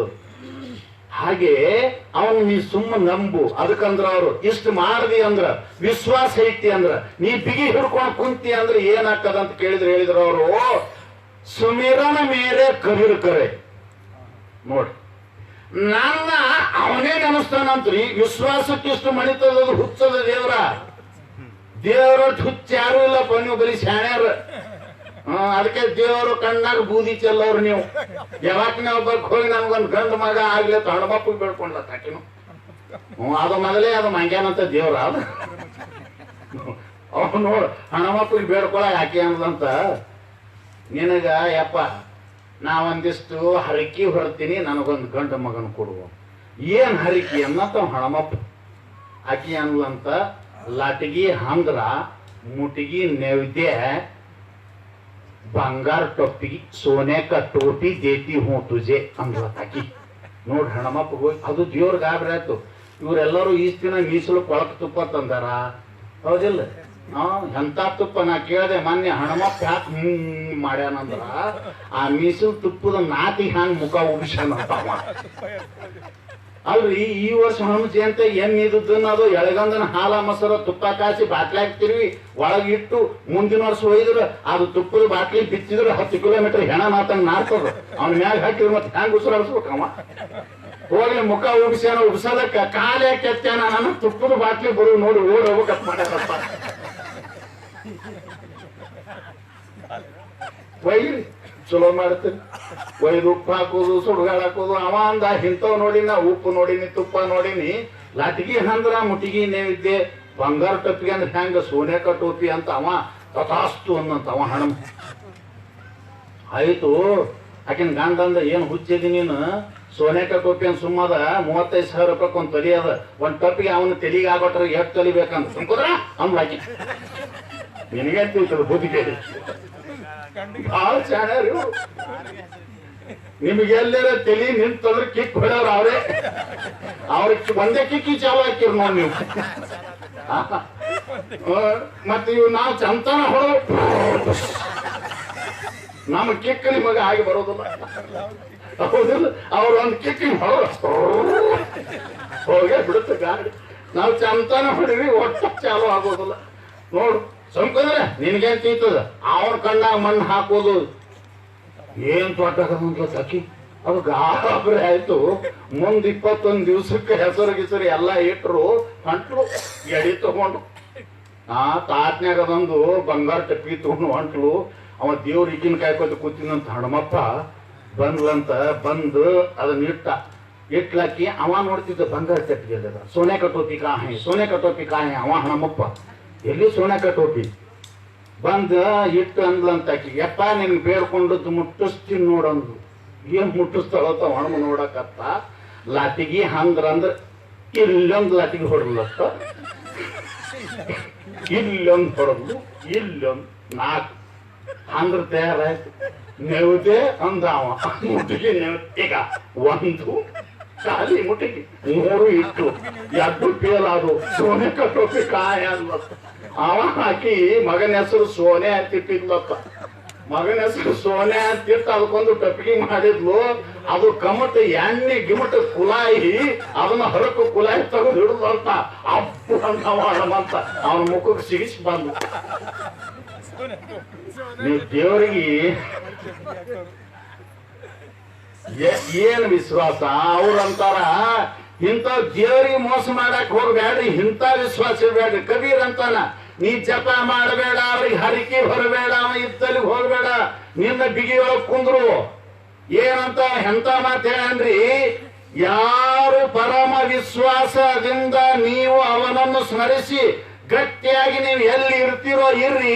ಹಾಗೆ ಅವನು ನೀ ಸುಮ್ಮ ನಂಬು. ಅದಕ್ಕಂದ್ರ ಅವರು ಇಷ್ಟು ಮಾಡ್ದಿ ಅಂದ್ರ, ವಿಶ್ವಾಸ ಐತಿ ಅಂದ್ರ, ನೀ ಬಿಗಿ ಹಿಡ್ಕೊಂಡು ಕುಂತಿ ಅಂದ್ರೆ ಏನಾಗ್ತದ ಅಂತ ಹೇಳಿದ್ರು ಅವರು, ಸುಮಿರನ ಮೇಲೆ ಕಬೀರ್ ಕರೆ. ನೋಡ್ರಿ, ನನ್ನ ಅವನೇ ನೆನಸ್ತಾನಂತ್ರಿ. ವಿಶ್ವಾಸಕ್ಕಿಷ್ಟು ಮಣಿತದ ಹುಚ್ಚದ ದೇವರ ಹುಚ್ಚ ಯಾರು ಇಲ್ಲಪ್ಪ, ನೀವು ಬರೀ ಶಾಣ್ಯಾರ. ಅದಕ್ಕೆ ದೇವರು ಕಣ್ಣಾಗ ಬೂದಿ ಚೆಲ್ಲವ್ರು ನೀವು. ಯಾವಾಗ ಒಬ್ಬಕ್ಕೆ ಹೋಗಿ ನಮ್ಗೊಂದು ಗಂಡು ಮಗ ಆಗ್ಲಿ ಹಣಮಪ್ಪಗೆ ಬೇಡ್ಕೊಂಡ್ಲ ತಾಕಿನು. ಅದು ಮೊದಲೇ ಅದು ಮಂಗ್ಯಾನಂತ ದೇವ್ರ ಅದು. ಅವ್ ನೋಡ್ ಹಣಮಪ್ಪಗೆ ಬೇಡ್ಕೊಳ ಯಾಕೆ ಅಂದಂತ, ನಿನಗ ಯಪ್ಪ ನಾ ಒಂದಿಷ್ಟು ಹರಕಿ ಹೊರತೀನಿ, ನನಗೊಂದು ಗಂಡು ಮಗನ ಕೊಡುವ. ಏನ್ ಹರಕಿ ಅನ್ನತ್ತ ಹಣಮಪ್ಪ. ಆಕಿ ಅನ್ಲಂತ, ಲಟಗಿ ಹಂದ್ರ ಮುಟಿಗಿ ನೈವೇದ್ಯ ಬಂಗಾರ ಟೊಪ್ಪಿಗೆ ಸೋನೆ ಕ ಟೋಪಿ ದೇತಿ ಹೂ ತುಜೆ ಅಂದ್ಲತ್ತಾಕಿ. ನೋಡ್ರಿ ಹಣಮಪ್ಪ ಹೋಗಿ ಅದು ದೇವ್ರ ಗಾಬ್ರಿ ಆಯ್ತು. ಇವರೆಲ್ಲರೂ ಈಸ್ ದಿನ ಮೀಸಲು ಕೊಳಕ ತುಪ್ಪ ತಂದಾರ, ಹೌದಿಲ್ಲ? ಎಂತ ತುಪ್ಪ ನಾ ಕೇಳಿದೆ ಮೊನ್ನೆ. ಹಣಮಪ್ಪ ಯಾಕೆ ಮಾಡ್ಯಾನಂದ್ರ ಆ ಮೀಸಲು ತುಪ್ಪದ ನಾತಿ ಹಂಗ ಮುಖ ಉಗಿಸ್ಯಾನಂತವ. ಅಲ್ರಿ, ಈ ವರ್ಷ ಹಣ್ಣು ಜಯಂತ ಏನ್ ಇದ್ದನ್ನ ಅದು ಎಳಗಂದನ ಹಾಲ ಮೊಸರ ತುಪ್ಪ ಕಾಸಿ ಬಾಟ್ಲಿ ಹಾಕ್ತಿರ್ವಿ, ಒಳಗಿಟ್ಟು ಮುಂದಿನ ವರ್ಷ ಒಯ್ದ್ರ ಅದು ತುಪ್ಪದ ಬಾಟ್ಲಿ ಬಿಚ್ಚಿದ್ರೆ 10 ಕಿಲೋಮೀಟರ್ ಹೆಣ ನಾತಂಗ್ ನಾರ್ತದ. ಅವ್ನ ಮ್ಯಾಗ ಹಾಕಿದ್ರು ಮತ್ತೆ ಹ್ಯಾಂಗ ಉಸಿರಾಡ್ಸ್ಬೇಕವ. ಹೋಗ್ಲಿ ಮುಖ ಉಗಿಸ್ಯಾನ, ಉಗಿಸಲಕ್ಕ ಕಾಲೇ ಕೆತ್ತಾನ. ನನ್ನ ತುಪ್ಪದ ಬಾಟ್ಲಿ ಬರು ನೋಡಿ ಓಡ್ ಹೋಗ್ಬೇಕತ್ ಮಾಡ್ಯಾರಪ್ಪ. ಒಯ್ರಿ ಚಲೋ ಮಾಡ್ತೀನಿ. ಒಯ್ದು ಉಪ್ಪು ಹಾಕೋದು, ಸುಡ್ಗಾಳ ಹಾಕೋದು. ಅವ ಅಂದ ಇಂಥವ್ ನೋಡಿನ, ಉಪ್ಪು ನೋಡಿನಿ, ತುಪ್ಪ ನೋಡಿನಿ, ಲಟಗಿ ಹಂದ್ರ ಮುಟಿಗಿ ನೈವೇದ್ಯ ಬಂಗಾರ ಟೊಪ್ಪಿಗೆ ಅಂದ್ರೆ ಹೆಂಗ ಸೋನೆ ಟೋಪಿ ಅಂತ ಅವ ತಥಾಸ್ತು ಅನ್ನಂತ ಅವ ಹಣ. ಆಯ್ತು, ಆಕಿನ ಗಂಡ ಅಂದ, ಏನ್ ಹುಚ್ಚಿದಿ ನೀನು, ಸೋನೆ ಟೋಪಿ ಅಂತ ಸುಮ್ಮದ 35,000 ರೂಪಾಯಿ ಒಂದ್ ತಲಿ ಅದ, ಒಂದ್ ಟೊಪ್ಪಿಗೆ ಅವನ ತೆಲಿಗೆ ಆಗೋಟ್ರ ಎಷ್ಟು ತಲಿಬೇಕಂತ ಸುಮ್ಕುದ್ರ ಅಂದ್ಲಾಕಿ. ನಿನಗೆ ತಿಳ್ತದ ಬುದ್ಧಿ ಕೇಳಿ. ಭಾಳ ಚಾಣ್ಯಾರ. ನಿಮ್ಗೆ ಎಲ್ಲರ ತಲಿ ನಿಂತಂದ್ರೆ ಕಿಕ್ ಹೊಡೆಯವ್ರ ಅವ್ರೆ. ಅವ್ರಿಗೆ ಒಂದೇ ಕಿಕ್ಕಿ ಚಾಲು ಹಾಕಿರ್ ನೋಡಿ ನೀವು. ಮತ್ತೆ ಇವ್ ನಾವು ಚಂತಾನ ಹೊಡೆದು ನಮ್ಮ ಕಿಕ್ ನಿಮಗೆ ಆಗಿ ಬರೋದಿಲ್ಲ, ಹೌದಿಲ್ಲ? ಅವ್ರ ಒಂದು ಕಿಕ್ಕಿ ಹೊಡೆದು ಹೋಗೇ ಬಿಡುತ್ತೆ ಗಾಡಿ. ನಾವು ಚಂತಾನ ಹೊಡಿವಿ, ಒಟ್ಟು ಚಾಲು ಆಗೋದಿಲ್ಲ. ನೋಡು ಸಂಕಂದ್ರೆ ನಿನ್ಗೇನ್ ತಿಂತದ, ಅವನ ಕಣ್ಣಾಗ ಮಣ್ಣು ಹಾಕೋದು ಏನ್ ದೊಡ್ಡ ಸಖಿ. ಅದು ಗಾಬರಿ ಆಯ್ತು. ಮುಂದ್ 21 ದಿವ್ಸಕ್ಕೆ ಹೆಸರು ಗಿಸರು ಎಲ್ಲ ಇಟ್ರು, ಹೊಂಟ್ರು ಎಡಿ ತಗೊಂಡು. ತಾಟ್ನ್ಯಾಗ ಅದೊಂದು ಬಂಗಾರ ಟಪ್ಪಿ ತಗೊಂಡು ಹೊಂಟ್ಲು. ಅವ ದೇವ್ರ ಈಗಿನ ಕಾಯ್ಕೊತ ಕೂತಿನಂತ ಹಣಮಪ್ಪ ಬಂದ್ಲಂತ. ಬಂದು ಅದನ್ನ ಇಟ್ಲಾಕಿ ಅವ ನೋಡ್ತಿದ್ದ ಬಂಗಾರ ಟಪ್ಪಿಗೆ ಸೋನೆ ಕಟೋಪಿ ಕಾಹೆ, ಸೋನೆ ಕಟೋಪಿ ಕಾಹೆ. ಅವ ಹಣಮಪ್ಪ ಎಲ್ಲಿ ಸೋನೆ ಕಟೋಪಿ ಬಂದ ಇಟ್ಟು ಅಂದ್ಲಂತಾಕಿ, ಯಪ್ಪ ನಿನ್ಗೆ ಬೇಡ್ಕೊಂಡದ್ದು ಮುಟ್ಟಿಸ್ತೀನಿ ನೋಡಂದು. ಏನ್ ಮುಟ್ಟಿಸ್ತಾಳತ್ತ ಹಣಮ ನೋಡಕತ್ತ. ಲಾಟಿಗಿ ಹಂದ್ರ ಅಂದ್ರ ಇಲ್ಲೊಂದು ಲಾಟಿಗೆ ಹೊಡಲತ್ತ, ಇಲ್ಲೊಂದು ಹೊಡೆದ್ಲು, ಇಲ್ಲೊಂದು 4 ಹಂದ್ರ ತಯಾರಾಯ್ತು. ನೆವದೆ ಅಂದ ಅವ. ಮುಟ್ಟಿಗೆ ಈಗ 1 ಖಾಲಿ ಮುಟ್ಟಿಗೆ 3 ಇಟ್ಟು 2 ಫೇಲ್ ಅದು. ಸೋನೆ ಕಟೋಪಿ ಕಾಯ ಅನ್ಲತ್ತ. ಅವ ಹಾಕಿ ಮಗನ ಹೆಸರು ಸೋನೆ ಅಂತಿಟ್ಟಿದ್ಲಪ್ಪ. ಮಗನ ಹೆಸರು ಸೋನೆ ಅಂತಿಟ್ಟು ಅದಕ್ಕೊಂದು ಟೊಪ್ಪಿಗೆ ಮಾಡಿದ್ಲು. ಅದು ಕಮಟ ಎಣ್ಣೆ ಗಿಮಟ ಕುಲಾಯಿ, ಅದನ್ನ ಹೊರಕು ಕುಲಾಯಿ ತಗೊಂಡು ಹಿಡಿದಂತ ಅಪ್ಪು ಅಂತ ಹಣಮಂತ ಅವನ ಮುಖಕ್ಕೆ ಸಿಗಿಸಿ ಬಂದು. ನೀವು ದೇವರಿಗೆ ಏನ್ ವಿಶ್ವಾಸ? ಅವ್ರಂತಾರ ಇಂಥ ದೇವರಿಗೆ ಮೋಸ ಮಾಡಕ್ ಹೋಗ್ಬೇಡ್ರಿ, ಇಂಥ ವಿಶ್ವಾಸ ಇರ್ಬೇಡ್ರಿ. ಕಬೀರ್ ಅಂತಾನ, ನೀ ಜಪ ಮಾಡಬೇಡ, ಅವ್ರಿಗೆ ಹರಿಕೆ ಹೊರಬೇಡ, ಅವ ಇತ್ತಲಿಗೆ ಹೋಗ್ಬೇಡ, ನಿನ್ನ ಬಿಗಿಯೊಳಗ್ ಕುಂದ್ರು. ಏನಂತ ಎಂತ ಮಾತು ಹೇಳನ್ರಿ? ಯಾರು ಪರಮ ವಿಶ್ವಾಸದಿಂದ ನೀವು ಅವನನ್ನು ಸ್ಮರಿಸಿ ಗಟ್ಟಿಯಾಗಿ ನೀವು ಎಲ್ಲಿ ಇರ್ತೀರೋ ಇರ್ರಿ,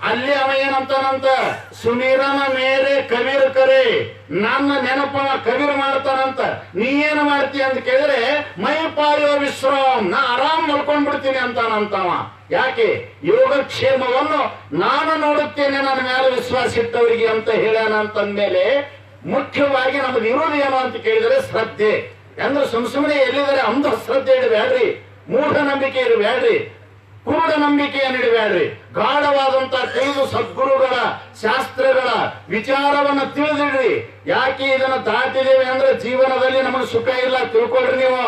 ಅಲ್ಲಿ ಅವ ಏನಂತಾನಂತ, ಸುಮೀರನ ಮೇಲೆ ಕಬೀರ್ ಕರೆ, ನನ್ನ ನೆನಪನ ಕಬೀರ್ ಮಾಡ್ತಾನಂತ. ನೀ ಏನು ಮಾಡ್ತೀಯ ಅಂತ ಕೇಳಿದ್ರೆ, ಮೈ ಪಾಯೋ ವಿಶ್ರಾಮ್, ನಾ ಆರಾಮ್ ಮಲ್ಕೊಂಡ್ ಬಿಡ್ತೀನಿ ಅಂತಾನಂತವ. ಯಾಕೆ? ಯೋಗಕ್ಷೇಮವನ್ನು ನಾನು ನೋಡುತ್ತೇನೆ ನನ್ನ ಮೇಲೆ ವಿಶ್ವಾಸ ಇಟ್ಟವರಿಗೆ ಅಂತ ಹೇಳ್ಯಾನ. ಅಂತಂದ್ಮೇಲೆ ಮುಖ್ಯವಾಗಿ ನಮ್ದು ಇರೋದು ಏನು ಅಂತ ಕೇಳಿದರೆ ಶ್ರದ್ಧೆ. ಅಂದ್ರೆ ಸುಮ್ಮನೆ ಎಲ್ಲಿದ್ದಾರೆ ಅಂಧ ಶ್ರದ್ಧೆ ಇಡಬೇಡ್ರಿ, ಮೂಢನಂಬಿಕೆ ಇರಬೇಡ್ರಿ, ಕುರುಡ ನಂಬಿಕೆಯನ್ನು ಇಡಬೇಡ್ರಿ. ಗಾಢವಾದಂತ ತಿಳಿದು ಸದ್ಗುರುಗಳ ಶಾಸ್ತ್ರಗಳ ವಿಚಾರವನ್ನು ತಿಳಿದಿಡ್ರಿ. ಯಾಕೆ ಇದನ್ನು ದಾಟಿದೇವೆ ಅಂದ್ರೆ ಜೀವನದಲ್ಲಿ ನಮಗೆ ಸುಖ ಇಲ್ಲ, ತಿಳ್ಕೊಳ್ರಿ ನೀವು.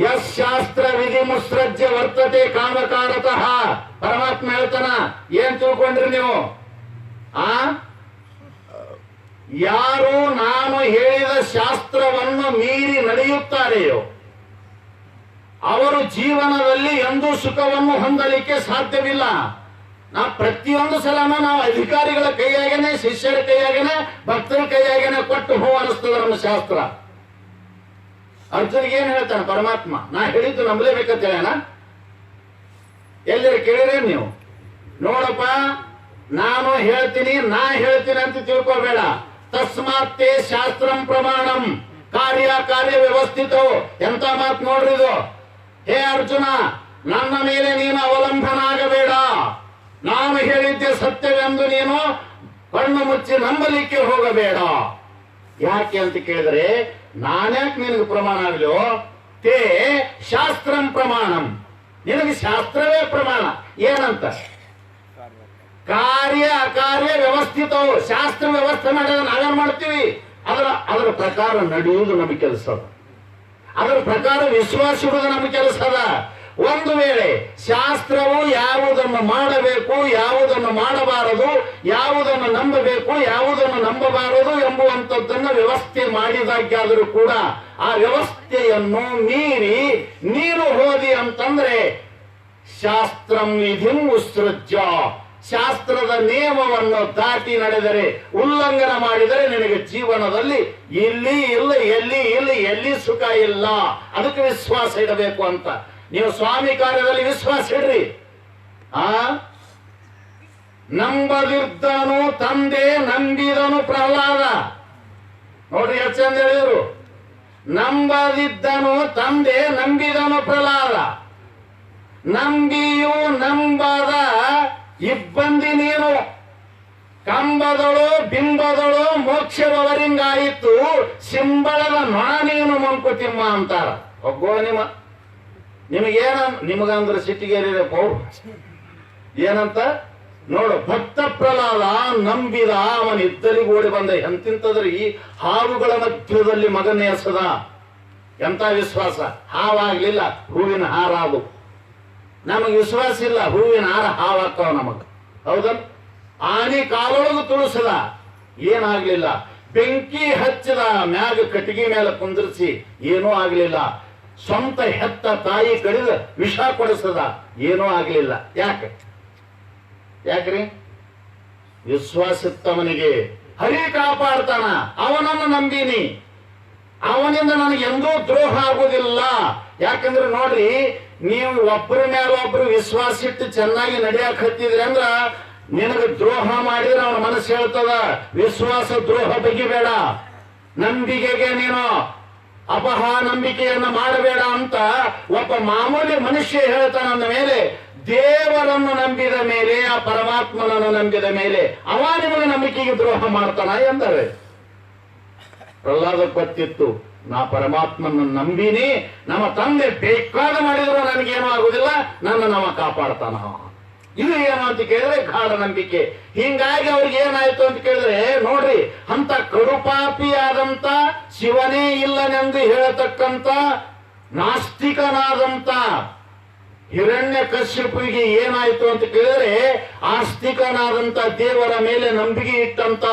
ಯಸ್ ಶಾಸ್ತ್ರ ವಿಧಿ ಮುತ್ಸೃಜ್ಯ ವರ್ತತೆ ಕಾಮಕಾರತಃ, ಪರಮಾತ್ಮ ಹೇಳ್ತಾನ. ಏನ್ ತಿಳ್ಕೊಂಡ್ರಿ ನೀವು? ಯಾರು ನಾನು ಹೇಳಿದ ಶಾಸ್ತ್ರವನ್ನು ಮೀರಿ ನಡೆಯುತ್ತಾರೆಯೋ ಅವರು ಜೀವನದಲ್ಲಿ ಎಂದೂ ಸುಖವನ್ನು ಹೊಂದಲಿಕ್ಕೆ ಸಾಧ್ಯವಿಲ್ಲ. ಪ್ರತಿಯೊಂದು ಸಲನೂ ನಾವು ಅಧಿಕಾರಿಗಳ ಕೈಯಾಗೇನೆ, ಶಿಷ್ಯರ ಕೈಯಾಗೇನೆ, ಭಕ್ತರ ಕೈಯಾಗೇನೆ ಕೊಟ್ಟು ಹೋ ಅನಿಸ್ತದೆ ನಮ್ಮ ಶಾಸ್ತ್ರ. ಅರ್ಜುನಿಗೆ ಏನ್ ಹೇಳ್ತಾನೆ ಪರಮಾತ್ಮ? ನಾ ಹೇಳಿದ್ದು ನಂಬಲೇಬೇಕಂತ ಹೇಳ. ಎಲ್ಲರೂ ಕೇಳಿದ್ರೆ ನೀವು ನೋಡಪ್ಪ, ನಾನು ಹೇಳ್ತೀನಿ, ನಾ ಹೇಳ್ತೀನಿ ಅಂತ ತಿಳ್ಕೋಬೇಡ. ತಸ್ಮಾತ್ತೇ ಶಾಸ್ತ್ರಂ ಪ್ರಮಾಣಂ ಕಾರ್ಯ ವ್ಯವಸ್ಥಿತೋ. ಎಂತ ಮಾತು ನೋಡ್ರಿ ಇದು. ಹೇ ಅರ್ಜುನ, ನನ್ನ ಮೇಲೆ ನೀನು ಅವಲಂಬನ ಆಗಬೇಡ. ನಾನು ಹೇಳಿದ್ದೆ ಸತ್ಯವೆಂದು ನೀನು ಕಣ್ಣು ಮುಚ್ಚಿ ನಂಬಲಿಕ್ಕೆ ಹೋಗಬೇಡ. ಯಾಕೆ ಅಂತ ಕೇಳಿದ್ರೆ, ನಾನ್ಯಾಕೆ ನಿನಗೆ ಪ್ರಮಾಣ ಆಗಲೋ? ತೇ ಶಾಸ್ತ್ರಂ ಪ್ರಮಾಣಂ, ನಿನಗೆ ಶಾಸ್ತ್ರವೇ ಪ್ರಮಾಣ. ಏನಂತ? ಕಾರ್ಯ ಅಕಾರ್ಯ ವ್ಯವಸ್ಥಿತವು. ಶಾಸ್ತ್ರ ವ್ಯವಸ್ಥೆ ಮಾಡಿದ್ರೆ ನಾವೇನ್ ಮಾಡ್ತೀವಿ? ಅದರ ಪ್ರಕಾರ ನಡೆಯುವುದು ನಮ್ಮ ಕೆಲಸ ಅದ. ಅದರ ಪ್ರಕಾರ ವಿಶ್ವಾಸ ಇಡುವುದು ನಮ್ಮ ಕೆಲಸ ಅದ. ಒಂದು ವೇಳೆ ಶಾಸ್ತ್ರವು ಯಾವುದನ್ನು ಮಾಡಬೇಕು, ಯಾವುದನ್ನು ಮಾಡಬಾರದು, ಯಾವುದನ್ನು ನಂಬಬೇಕು, ಯಾವುದನ್ನು ನಂಬಬಾರದು ಎಂಬುವಂಥದ್ದನ್ನು ವ್ಯವಸ್ಥೆ ಮಾಡಿದಾಗ್ಯಾದರೂ ಕೂಡ ಆ ವ್ಯವಸ್ಥೆಯನ್ನು ಮೀರಿ ನೀನು ಹೋದಿ ಅಂತಂದ್ರೆ ಶಾಸ್ತ್ರಂ ವಿಧಿಂ ಉತ್ಸೃಜ್ಯ, ಶಾಸ್ತ್ರದ ನಿಯಮವನ್ನು ದಾಟಿ ನಡೆದರೆ, ಉಲ್ಲಂಘನ ಮಾಡಿದರೆ ನಿನಗೆ ಜೀವನದಲ್ಲಿ ಇಲ್ಲಿ ಇಲ್ಲ, ಎಲ್ಲಿ ಸುಖ ಇಲ್ಲ. ಅದಕ್ಕೆ ವಿಶ್ವಾಸ ಇಡಬೇಕು ಅಂತ. ನೀವು ಸ್ವಾಮಿ ಕಾರ್ಯದಲ್ಲಿ ವಿಶ್ವಾಸ ಇಡ್ರಿ. ನಂಬದಿದ್ದನು ತಂದೆ, ನಂಬಿದನು ಪ್ರಹ್ಲಾದ. ನೋಡ್ರಿ ಎಷ್ಟು ಚಂದ ಹೇಳಿದ್ರು. ನಂಬದಿದ್ದನು ತಂದೆ, ನಂಬಿದನು ಪ್ರಹ್ಲಾದ. ನಂಬಿಯೂ ನಂಬದ ಇಬ್ಬಂದಿ ನೀನು. ಕಂಬದಳು ಬಿಂಬದಳು ಮೋಕ್ಷವರಿಂಗಾಯಿತು, ಸಿಂಬಳದ ನೊಣ ನೀನು ಮಂಕುತಿಮ್ಮ ಅಂತಾರ. ಒಬ್ಬೋ ನಿಮಗಂದ್ರೆ ಸಿಟ್ಟಿಗೇರಿರಪ್ಪ. ಏನಂತ ನೋಡು, ಭಕ್ತ ಪ್ರಹ್ಲಾದ ನಂಬಿದ, ಅವನ ಇದ್ದಲಿಗೆ ಓಡಿ ಬಂದ. ಎಂತಿಂತದ್ರಿ ಈ ಹಾವುಗಳ ಮಧ್ಯದಲ್ಲಿ ಮಗನೇ ಎಸದ. ಎಂತ ವಿಶ್ವಾಸ! ಹಾವಾಗ್ಲಿಲ್ಲ, ಹೂವಿನ ಹಾರ. ಅದು ನಮಗೆ ವಿಶ್ವಾಸ ಇಲ್ಲ, ಹೂವಿನ ಹಾರ ಹಾವಾಕ್ಕವ ನಮಗ. ಹೌದಲ್ಲ? ಆನೆ ಕಾಲೊಳಗು ತುಳಿಸದ, ಏನಾಗ್ಲಿಲ್ಲ. ಬೆಂಕಿ ಹಚ್ಚಿದ, ಮ್ಯಾಗ ಕಟ್ಟಿಗೆ ಮೇಲೆ ಕುಂದಿರಿಸಿ, ಏನೂ ಆಗ್ಲಿಲ್ಲ. ಸ್ವಂತ ಹೆತ್ತ ತಾಯಿ ಕಡಿದ ವಿಷ ಕೊಡಿಸದ, ಏನೂ ಆಗ್ಲಿಲ್ಲ. ಯಾಕ್ರಿ? ವಿಶ್ವಾಸಿತ್ತವನಿಗೆ ಹರಿ ಕಾಪಾಡ್ತಾನ. ಅವನನ್ನು ನಂಬಿನಿ, ಅವನಿಂದ ನನಗೆ ಎಂದೂ ದ್ರೋಹ ಆಗುವುದಿಲ್ಲ. ಯಾಕಂದ್ರೆ ನೋಡ್ರಿ, ನೀವು ಒಬ್ಬರ ಮೇಲೆ ಒಬ್ರು ವಿಶ್ವಾಸ ಇಟ್ಟು ಚೆನ್ನಾಗಿ ನಡೆಯಕ್ ಹತ್ತಿದ್ರಿ ಅಂದ್ರ ನಿನಗೆ ದ್ರೋಹ ಮಾಡಿದ್ರೆ ಅವನ ಮನಸ್ಸು ಹೇಳ್ತದ, ವಿಶ್ವಾಸ ದ್ರೋಹ ಬಗೆಬೇಡ, ನಂಬಿಕೆಗೆ ನೀನು ನಂಬಿಕೆಯನ್ನು ಮಾಡಬೇಡ ಅಂತ ಒಬ್ಬ ಮಾಮೂಲಿ ಮನುಷ್ಯ ಹೇಳ್ತಾನಂದ ಮೇಲೆ, ದೇವರನ್ನು ನಂಬಿದ ಮೇಲೆ, ಆ ಪರಮಾತ್ಮನನ್ನು ನಂಬಿದ ಮೇಲೆ ಅವ ನಿಮಗೆ ನಂಬಿಕೆಗೆ ದ್ರೋಹ ಮಾಡ್ತಾನ ಎಂದರೆ. ಪ್ರಹ್ಲಾದ ಗೊತ್ತಿತ್ತು, ನಾ ಪರಮಾತ್ಮನ ನಂಬಿನಿ, ನಮ್ಮ ತಂದೆ ಬೇಕಾದ ಮಾಡಿದ್ರು ನನಗೇನೂ ಆಗುದಿಲ್ಲ, ನವ ಕಾಪಾಡ್ತಾನ. ಇದು ಏನು ಅಂತ ಕೇಳಿದ್ರೆ ಗಾಢ ನಂಬಿಕೆ. ಹಿಂಗಾಗಿ ಅವ್ರಿಗೆ ಏನಾಯ್ತು ಅಂತ ಕೇಳಿದ್ರೆ, ನೋಡ್ರಿ, ಅಂತ ಕಡುಪಾಪಿಯಾದಂತ, ಶಿವನೇ ಇಲ್ಲನೆಂದು ಹೇಳತಕ್ಕಂತ ನಾಸ್ತಿಕನಾದಂತ ಹಿರಣ್ಯ ಕಶ್ಯಪಿಗೆ ಏನಾಯ್ತು ಅಂತ ಕೇಳಿದ್ರೆ, ಆಸ್ತಿಕನಾದಂತ ದೇವರ ಮೇಲೆ ನಂಬಿಕೆ ಇಟ್ಟಂತ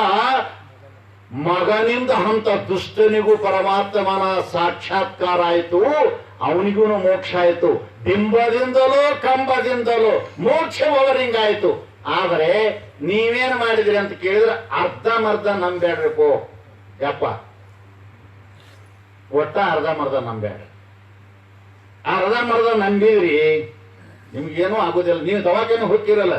ಮಗನಿಂದ ಅಂತ ದುಷ್ಟನಿಗೂ ಪರಮಾತ್ಮನ ಸಾಕ್ಷಾತ್ಕಾರ ಆಯಿತು, ಅವನಿಗೂ ಮೋಕ್ಷ ಆಯಿತು. ಬಿಂಬದಿಂದಲೋ ಕಂಬದಿಂದಲೋ ಮೋಕ್ಷವರಿಂಗಾಯ್ತು. ಆದರೆ ನೀವೇನು ಮಾಡಿದ್ರಿ ಅಂತ ಕೇಳಿದ್ರೆ ಅರ್ಧಮರ್ಧ ನಂಬೇಡ್ರಿಪೋ ಯಪ್ಪ. ಒಟ್ಟ ಅರ್ಧಮರ್ಧ ನಂಬೇಡ್ರಿ. ಅರ್ಧಮರ್ಧ ನಂಬಿದ್ರಿ ನಿಮ್ಗೇನೂ ಆಗುದಿಲ್ಲ. ನೀವು ದವಾಖಾನೆ ಹೋಗಿರಲ್ಲ,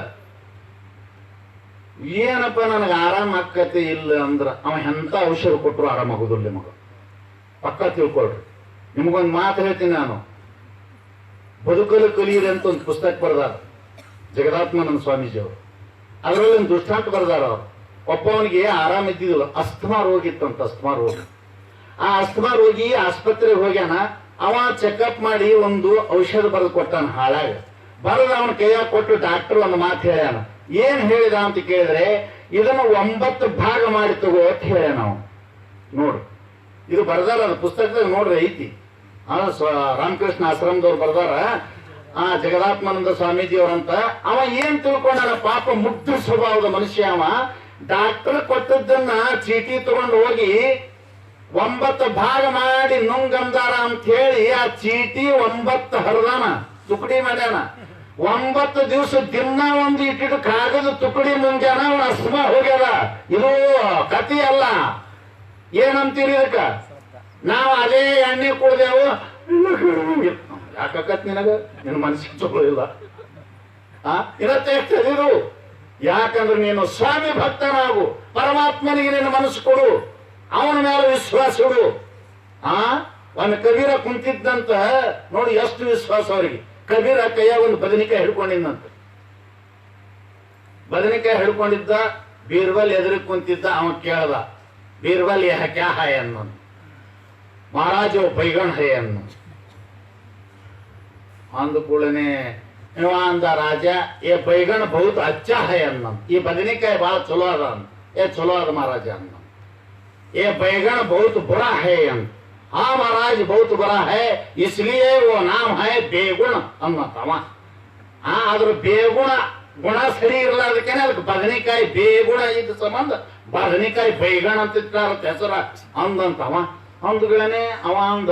ಏನಪ್ಪ ನನಗೆ ಆರಾಮ ಆಕತೆ ಇಲ್ಲ ಅಂದ್ರ ಅವ ಎಂತ ಔಷಧ ಕೊಟ್ಟರು ಆರಾಮಾಗುದಿಲ್ಲ ನಿಮಗ. ಪಕ್ಕ ತಿಳ್ಕೊಳ್ರಿ. ನಿಮಗೊಂದು ಮಾತು ಹೇಳ್ತೀನಿ ನಾನು. ಬದುಕಲು ಕಲಿಯಿರಿ ಅಂತ ಒಂದು ಪುಸ್ತಕ ಬರೆದಾರ ಜಗದಾತ್ಮಾನಂದ ಸ್ವಾಮೀಜಿ ಅವರು. ಅದರಲ್ಲಿ ಒಂದು ದೃಷ್ಟಾಂತ ಬರೆದಾರ ಅವರು. ಒಬ್ಬವನಿಗೆ ಆರಾಮ ಇದ್ದಿದ್ದಿಲ್ಲ, ಅಸ್ತಮಾ ರೋಗ ಇತ್ತಂತ. ಅಸ್ತಮಾ ರೋಗ. ಆ ಅಸ್ತಮಾ ರೋಗಿ ಆಸ್ಪತ್ರೆಗೆ ಹೋಗ್ಯಾನ. ಅವ ಚೆಕಪ್ ಮಾಡಿ ಒಂದು ಔಷಧ ಬರೆದು ಕೊಟ್ಟಾನ ಹಾಳಾಗ. ಬರೆದ ಅವನ ಕೈಯಾಗ ಕೊಟ್ಟು ಡಾಕ್ಟರ್ ಒಂದು ಮಾತು ಹೇಳ್ಯಾನ. ಏನ್ ಹೇಳಿದ ಅಂತ ಕೇಳಿದ್ರೆ, ಇದನ್ನು 9 ಭಾಗ ಮಾಡಿ ತಗೋ ಅಂತ ಹೇಳ ನಾವು. ನೋಡ್ರಿ, ಇದು ಬರ್ದಾರ, ಅದು ಪುಸ್ತಕದಾಗ ನೋಡ್ರಿ ಐತಿ. ರಾಮಕೃಷ್ಣ ಆಶ್ರಮದವ್ರು ಬರ್ದಾರ, ಜಗದಾತ್ಮಾನಂದ ಸ್ವಾಮೀಜಿ ಅವರಂತ. ಅವ ಏನ್ ತಿಳ್ಕೊಂಡಾರ ಪಾಪ, ಮುಗ್ಧ ಸ್ವಭಾವದ ಮನುಷ್ಯ ಅವ. ಡಾಕ್ಟರ್ ಕೊಟ್ಟದ್ದನ್ನ ಚೀಟಿ ತಗೊಂಡು ಹೋಗಿ 9 ಭಾಗ ಮಾಡಿ ನುಂಗಂದಾರ ಅಂತ ಹೇಳಿ ಆ ಚೀಟಿ 9 ಹರಿದಾನ, ತುಕಡಿ ಮಾಡ್ಯಾನ. 9 ದಿವಸ ದಿನ ಒಂದು ಇಟ್ಟಿಟ್ಟು ಕಾಗದ ತುಕಡಿ ಮುಂಜಾನ ಅವನ ಅಸ್ಮ ಹೋಗ್ಯದ. ಇದು ಕತಿ ಅಲ್ಲ. ಏನಂತೀರಿ ಇದಕ್ಕ? ನಾವು ಅದೇ ಎಣ್ಣೆ ಕುಡ್ದೇವು. ಯಾಕತ್ ನಿನಗ? ನಿನ್ನ ಮನಸ್ಸಿಗೆ ಚಲೋ ಇಲ್ಲ. ಇರತ್ತೆ ಇದು. ಯಾಕಂದ್ರೆ ನೀನು ಸ್ವಾಮಿ ಭಕ್ತನಾಗು, ಪರಮಾತ್ಮನಿಗೆ ನಿನ್ನ ಮನಸ್ಸು ಕೊಡು, ಅವನ ಮೇಲೆ ವಿಶ್ವಾಸ ಇಡು. ಒಂದು ಕಬೀರ ಕುಂತಿದ್ದಂತ ನೋಡಿ, ಎಷ್ಟು ವಿಶ್ವಾಸ ಅವರಿಗೆ. ಕಬೀರ ಕೈಯಾಗ ಒಂದು ಬದನಿಕಾಯಿ ಹಿಡ್ಕೊಂಡಿದ್ದಂತ. ಬದನಿಕಾಯಿ ಹಿಡ್ಕೊಂಡಿದ್ದ, ಬೀರ್ಬಲ್ ಎದುರಿಗೆ ಕುಂತಿದ್ದ. ಅವ ಕೇಳ್ದ, ಬೀರ್ಬಲ್ ಯಹ ಕ್ಯಾ ಹೈ ಅನ್ನು. ಮಹಾರಾಜ ಬೈಗಣ್ ಹೈ ಅನ್ನು ಅಂದ ಕೂಡನೆ ಇವ ಅಂದ, ರಾಜ ಏ ಬೈಗಣ ಬಹುತ್ ಅಚ್ಚಾ ಹೈ ಅನ್ನ. ಈ ಬದನಿಕಾಯಿ ಬಹಳ ಚಲೋ ಅದ. ಚಲೋ ಅದ ಮಹಾರಾಜ ಅನ್ನ. ये बैगन बहुत बुरा है हाँ महाराज बहुत बुरा है इसलिए वो नाम है बेगुण अन्नतम आद्र बेगुण गुण सरी इरलादक्केने ಅದಕ್ಕೆ ಬದನೆಕಾಯಿ ಬೇಗುಣ ಇದ್ದ ಸಂಬಂಧ ಬದನೆಕಾಯಿ ಬೈಗಣ ಅಂತ ಇಟ್ಟಾರತ್ತೆ ಹೆಸರ ಅಂದಂತವ. ಅಂದ್ಗಳೇನೆ ಅವ ಅಂದ,